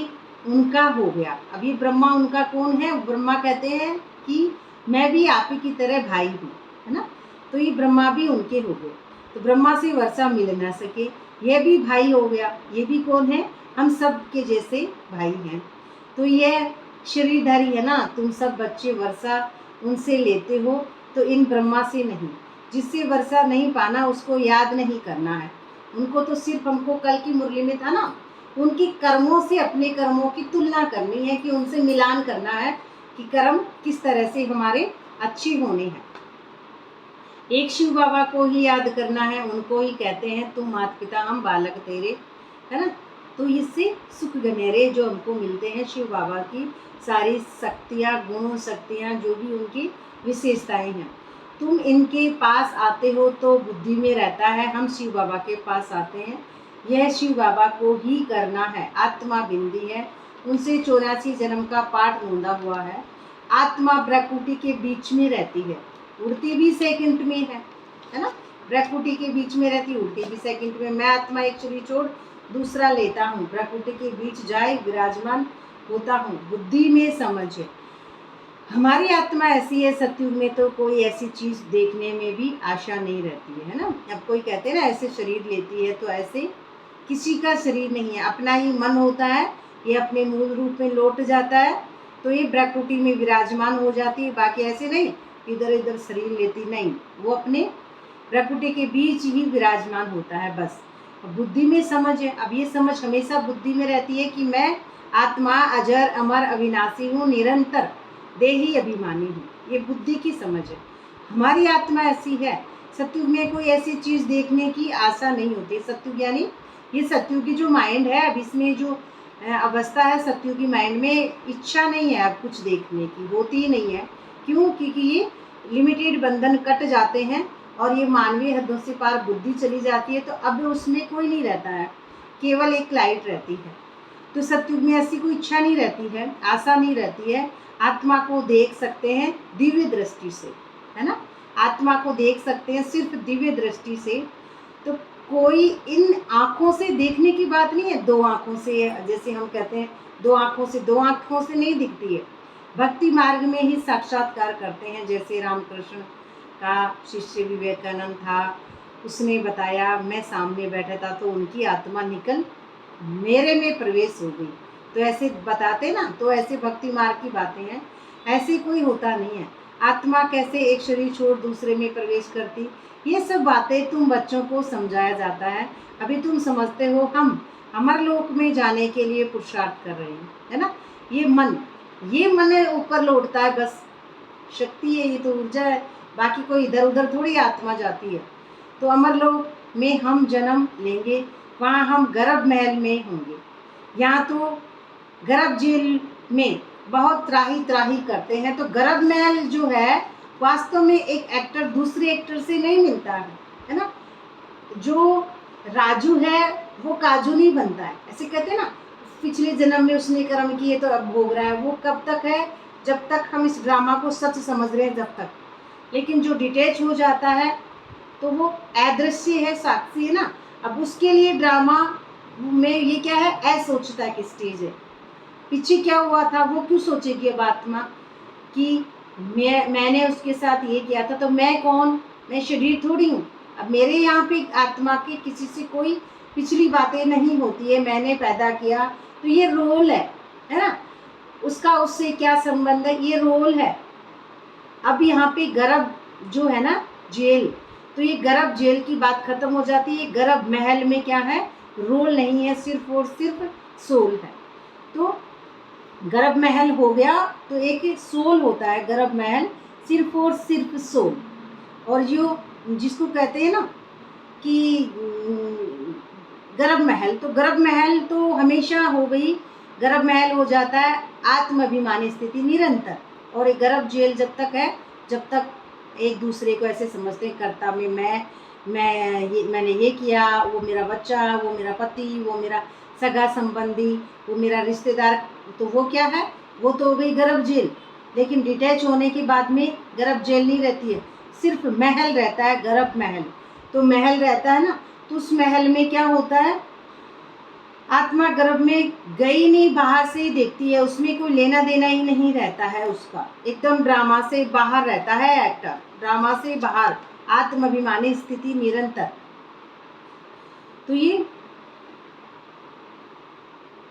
उनका हो गया। अब ये ब्रह्मा उनका कौन है? ब्रह्मा कहते हैं कि मैं भी आप ही की तरह भाई हूँ, है ना। तो ये ब्रह्मा भी उनके हो गए। तो ब्रह्मा से वर्षा मिल ना सके, यह भी भाई हो गया। ये भी कौन है? हम सब के जैसे भाई हैं। तो यह शरीरधारी है ना, तुम सब बच्चे वर्षा उनसे लेते हो, तो इन ब्रह्मा से नहीं। जिससे वर्षा नहीं पाना उसको याद नहीं करना है। उनको तो सिर्फ हमको कल की मुरली में था ना, उनके कर्मों से अपने कर्मों की तुलना करनी है, कि उनसे मिलान करना है कि कर्म किस तरह से हमारे अच्छे होने हैं। एक शिव बाबा को ही याद करना है, उनको ही कहते हैं तुम माता पिता हम बालक तेरे, है ना। तो इससे सुख गनेरे जो हमको मिलते हैं, शिव बाबा की सारी शक्तियाँ, गुण शक्तियाँ, जो भी उनकी विशेषताएं हैं। तुम इनके पास आते हो तो बुद्धि में रहता है, हम शिव बाबा के पास आते हैं, यह शिव बाबा को ही करना है। आत्मा बिंदी है, उनसे 84 जन्म का पाठ नोंदा हुआ है। आत्मा ब्रह्मकुटी के बीच में रहती है, उड़ती भी सेकंड में है ना। ब्रह्मकुटी के बीच में रहती, उड़ती भी सेकंड में। मैं आत्मा एक शरीर छोड़ दूसरा लेता हूँ, ब्रह्मकुटी के बीच जाए विराजमान होता हूँ। बुद्धि में समझ है, हमारी आत्मा ऐसी है। सतयुग में तो कोई ऐसी चीज देखने में भी आशा नहीं रहती है ना। अब कोई कहते हैं ना ऐसे शरीर लेती है, तो ऐसे किसी का शरीर नहीं है, अपना ही मन होता है, ये अपने मूल रूप में लौट जाता है, तो ये ब्रह्मकुटी में विराजमान हो जाती है। बाकी ऐसे नहीं इधर इधर शरीर लेती, नहीं, वो अपने ब्रह्मकुटी के बीच ही विराजमान होता है बस। बुद्धि में समझ है। अब ये समझ हमेशा बुद्धि में रहती है कि मैं आत्मा अजर अमर अविनाशी हूँ, निरंतर देही अभिमानी हूँ। ये बुद्धि की समझ है। हमारी आत्मा ऐसी है। सतयुग में कोई ऐसी चीज़ देखने की आशा नहीं होती। सतयुग यानी ये सतयुग की जो माइंड है, अब इसमें जो अवस्था है सतयुग की माइंड में, इच्छा नहीं है अब कुछ देखने की, होती ही नहीं है। क्यों? क्योंकि ये लिमिटेड बंधन कट जाते हैं और ये मानवीय हदों से पार बुद्धि चली जाती है, तो अब उसमें कोई नहीं रहता है, केवल एक लाइट रहती है। तो सतयुग में ऐसी कोई इच्छा नहीं रहती है, आशा नहीं रहती है। आत्मा को देख सकते हैं दिव्य दृष्टि से, है ना। आत्मा को देख सकते हैं सिर्फ दिव्य दृष्टि से। तो कोई इन आँखों से देखने की बात नहीं है, दो आँखों से, जैसे हम कहते हैं दो आँखों से नहीं दिखती है। भक्ति मार्ग में ही साक्षात्कार करते हैं। जैसे रामकृष्ण का शिष्य विवेकानंद था, उसने बताया मैं सामने बैठा था तो उनकी आत्मा निकल मेरे में प्रवेश हो गई। तो ऐसे बताते ना, तो ऐसे भक्ति मार्ग की बातें हैं। ऐसे कोई होता नहीं है। आत्मा कैसे एक शरीर छोड़ दूसरे में प्रवेश करती, ये सब बातें तुम बच्चों को समझाया जाता है। अभी तुम समझते हो हम अमरलोक में जाने के लिए पुरुषार्थ कर रहे हैं, है ना। ये मन ऊपर लौटता है, बस शक्ति है, ये तो ऊर्जा है। बाकी कोई इधर उधर थोड़ी आत्मा जाती है। तो अमरलोक में हम जन्म लेंगे, वहाँ हम गर्भ महल में होंगे। यहाँ तो गर्भ जेल में बहुत त्राही त्राही करते हैं। तो गर्भ महल जो है वास्तव में एक एक्टर दूसरे एक्टर से नहीं मिलता है ना। जो राजू है वो काजू नहीं बनता है, ऐसे कहते हैं ना। पिछले जन्म में उसने कर्म किए तो अब भोग रहा है। वो कब तक है? जब तक हम इस ड्रामा को सच समझ रहे हैं, जब तक। लेकिन जो डिटैच हो जाता है तो वो अदृश्य है, साक्षी है ना। अब उसके लिए ड्रामा में ये क्या है, असोचता की स्टेज है। पीछे क्या हुआ था वो क्यों सोचेगी अब आत्मा कि मैंने उसके साथ ये किया था, तो मैं कौन? मैं शरीर थोड़ी हूँ। अब मेरे यहाँ पे आत्मा की किसी से कोई पिछली बातें नहीं होती है। मैंने पैदा किया तो ये रोल है ना। उसका उससे क्या संबंध है? ये रोल है। अब यहाँ पे गर्भ जो है ना जेल, तो ये गर्भ जेल की बात खत्म हो जाती है। गर्भ महल में क्या है? रोल नहीं है, सिर्फ और सिर्फ सोल है। तो गर्भ महल हो गया, तो एक सोल होता है गर्भ महल, सिर्फ और सिर्फ सोल। और जो जिसको कहते हैं ना कि गर्भ महल, तो गर्भ महल तो हमेशा हो गई, गर्भ महल हो जाता है आत्माभिमानी स्थिति निरंतर। और एक गर्भ जेल जब तक है, जब तक एक दूसरे को ऐसे समझते हैं कर्ता में मैंने ये किया, वो मेरा बच्चा, वो मेरा पति, वो मेरा सगा संबंधी, वो मेरा रिश्तेदार, तो वो क्या है, वो तो हो गई गर्भ जेल। लेकिन डिटैच होने के बाद में गर्भ जेल नहीं रहती है, सिर्फ महल रहता है, गर्भ महल। तो महल रहता है ना, तो उस महल में क्या होता है, आत्मा गर्भ में गई नहीं, बाहर से ही देखती है, उसमें कोई लेना देना ही नहीं रहता है उसका, एकदम ड्रामा से बाहर रहता है एक्टर, ड्रामा से बाहर, आत्माभिमानी स्थिति निरंतर। तो ये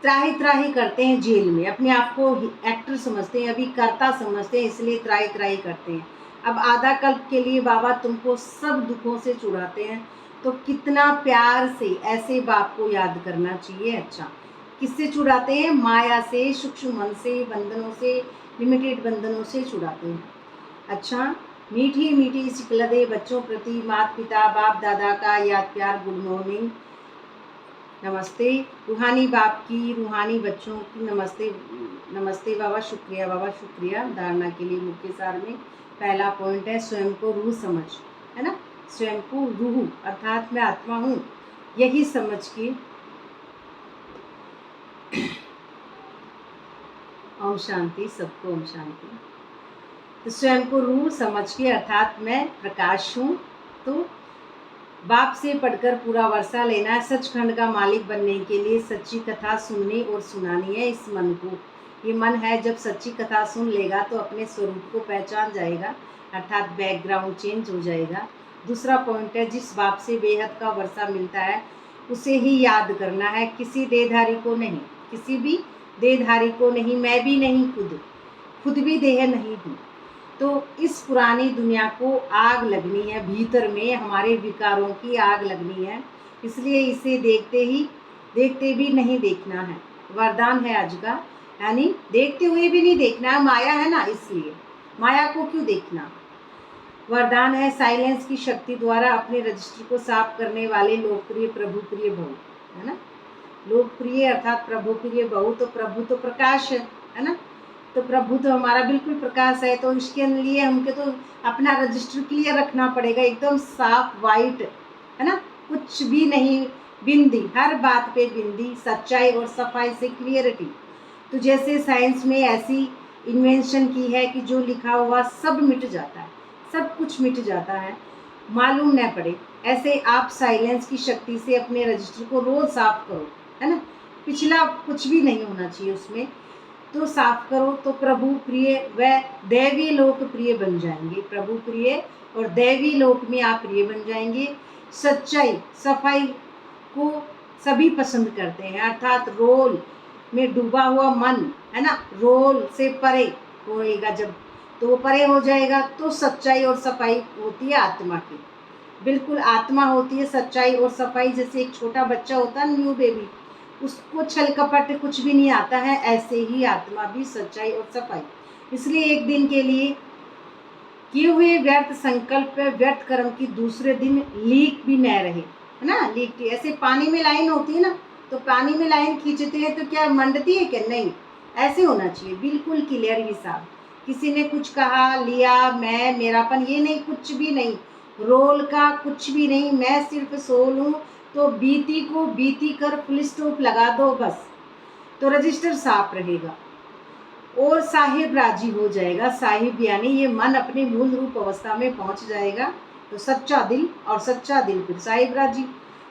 त्राही त्राही करते हैं जेल में, अपने आप को एक्टर समझते हैं, अभी कर्ता समझते हैं, इसलिए त्राही त्राही करते हैं। अब आधा कल्प के लिए बाबा तुमको सब दुखों से छुड़ाते हैं, तो कितना प्यार से ऐसे बाप को याद करना चाहिए। अच्छा, किससे छुड़ाते हैं? माया से, सूक्ष्म मन से, बंधनों से, लिमिटेड बंधनों से छुड़ाते हैं। अच्छा, मीठी मीठी सिकलदे बच्चों प्रति माता पिता बाप दादा का याद प्यार, गुड मॉर्निंग, नमस्ते। रूहानी बाप की, रूहानी बच्चों की नमस्ते। नमस्ते बाबा, शुक्रिया बाबा, शुक्रिया। धारणा के लिए मुख्य सार में पहला पॉइंट है स्वयं को रूह समझ, है ना, स्वयं को रूह अर्थात मैं आत्मा हूँ, यही समझ के ओम शांति, सबको ओम शांति। तो स्वयं को रूह समझ के अर्थात मैं प्रकाश हूँ, तो बाप से पढ़कर पूरा वर्षा लेना है। सचखंड का मालिक बनने के लिए सच्ची कथा सुननी और सुनानी है इस मन को। ये मन है, जब सच्ची कथा सुन लेगा तो अपने स्वरूप को पहचान जाएगा, अर्थात बैकग्राउंड चेंज हो जाएगा। दूसरा पॉइंट है, जिस बाप से बेहद का वर्षा मिलता है उसे ही याद करना है, किसी देहधारी को नहीं, किसी भी देहधारी को नहीं, मैं भी नहीं, खुद भी देह नहीं हूँ। तो इस पुरानी दुनिया को आग लगनी है, भीतर में हमारे विकारों की आग लगनी है, इसलिए इसे देखते भी नहीं देखना है। वरदान है आज का, यानी देखते हुए भी नहीं देखना है, माया है ना, इसलिए माया को क्यों देखना। वरदान है, साइलेंस की शक्ति द्वारा अपने रजिस्टर को साफ करने वाले लोकप्रिय प्रभु प्रिय बहु, है ना, लोकप्रिय अर्थात प्रभु प्रिय बहु, तो प्रभु तो प्रकाश है ना, तो प्रभु तो हमारा बिल्कुल प्रकाश है, तो इसके लिए हमको तो अपना रजिस्टर क्लियर रखना पड़ेगा, एकदम साफ वाइट, है ना, कुछ भी नहीं, बिंदी, हर बात पे बिंदी, सच्चाई और सफाई से क्लियरिटी। तो जैसे साइंस में ऐसी इन्वेंशन की है कि जो लिखा हुआ सब मिट जाता है, सब कुछ मिट जाता है, मालूम न पड़े, ऐसे आप साइलेंस की शक्ति से अपने रजिस्टर को रोज साफ करो, है ना, पिछला कुछ भी नहीं होना चाहिए उसमें, तो साफ करो, तो प्रभु प्रिय व दैवी लोक प्रिय बन जाएंगे। प्रभु प्रिय और दैवी लोक में आप प्रिय बन जाएंगे। सच्चाई सफाई को सभी पसंद करते हैं, अर्थात रोल में डूबा हुआ मन, है ना, रोल से परे होएगा जब, तो वो परे हो जाएगा। तो सच्चाई और सफाई होती है आत्मा की, बिल्कुल आत्मा होती है सच्चाई और सफाई। जैसे एक छोटा बच्चा होता है, न्यू बेबी, उसको छल कपट कुछ भी नहीं आता है, ऐसे ही आत्मा भी सच्चाई और सफाई। इसलिए एक दिन के लिए किए हुए व्यर्थ संकल्प व्यर्थ कर्म की दूसरे दिन लीक भी न रहे, है ना, लीक। ऐसे पानी में लाइन होती है ना, तो पानी में लाइन खींचते हैं तो क्या मंडती है क्या? नहीं, ऐसे होना चाहिए, बिल्कुल क्लियर हिसाब। किसी ने कुछ कहा, लिया, मैं, मेरापन, ये नहीं, कुछ भी नहीं, रोल का कुछ भी नहीं, मैं सिर्फ सोल हूँ, तो बीती को बीती कर फुल स्टॉप लगा दो बस, तो रजिस्टर साफ रहेगा और साहिब राजी हो जाएगा। साहिब यानी ये मन अपने मूल रूप अवस्था में पहुंच जाएगा, तो सच्चा दिल, और सच्चा दिल फिर साहिब राजी।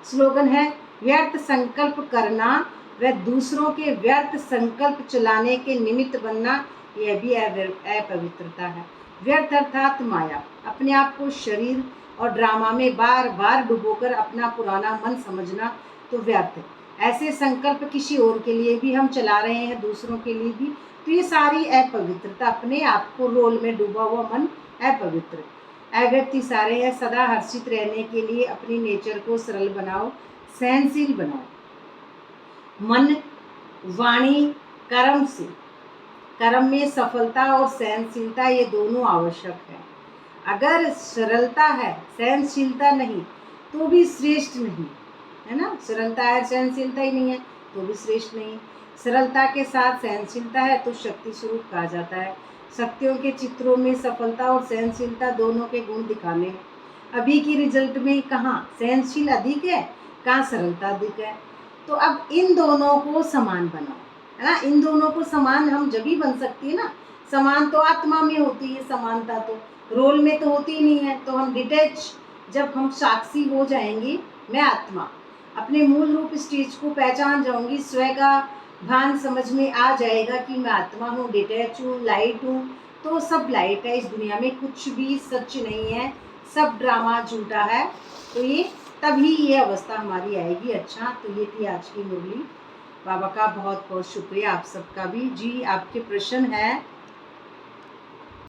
स्लोगन है, व्यर्थ संकल्प करना व दूसरों के व्यर्थ संकल्प चलाने के निमित्त बनना, यह भी अपवित्रता है। व्यर्थ अर्थात माया, अपने आप को शरीर और ड्रामा में बार बार डुबोकर अपना पुराना मन समझना तो व्यर्थ है। ऐसे संकल्प किसी और के लिए भी हम चला रहे हैं, दूसरों के लिए भी, तो ये सारी अपवित्रता, अपने आप को रोल में डूबा हुआ मन अपवित्र। अव्यक्ति सारे हैं, सदा हर्षित रहने के लिए अपनी नेचर को सरल बनाओ, सहनशील बनाओ, मन वाणी कर्म से। कर्म में सफलता और सहनशीलता ये दोनों आवश्यक है। अगर सरलता है, सहनशीलता नहीं, तो भी श्रेष्ठ नहीं, है ना। सरलता है, सहनशीलता ही नहीं है तो भी श्रेष्ठ नहीं। सरलता के साथ सहनशीलता है तो शक्ति स्वरूप कहा जाता है। शक्तियों के चित्रों में सफलता और सहनशीलता दोनों के गुण दिखाने हैं। अभी की रिजल्ट में कहाँ सहनशील अधिक है, कहाँ सरलता अधिक है। तो अब इन दोनों को समान बनाओ, है ना। इन दोनों को समान हम जब ही बन सकती है ना। समान तो आत्मा में होती है, समानता तो रोल में तो होती नहीं है। तो हम डिटैच, जब हम साक्षी हो जाएंगे, मैं आत्मा अपने मूल रूप स्टेज को पहचान जाऊंगी, स्वयं का भान समझ में आ जाएगा कि मैं आत्मा हूँ, डिटैच हूँ, लाइट हूँ। तो सब लाइट है, इस दुनिया में कुछ भी सच नहीं है, सब ड्रामा झूठा है। तो ये तभी ये अवस्था हमारी आएगी। अच्छा, तो ये थी आज की मुरली। बाबा का बहुत बहुत शुक्रिया, आप सबका भी। जी, आपके प्रश्न है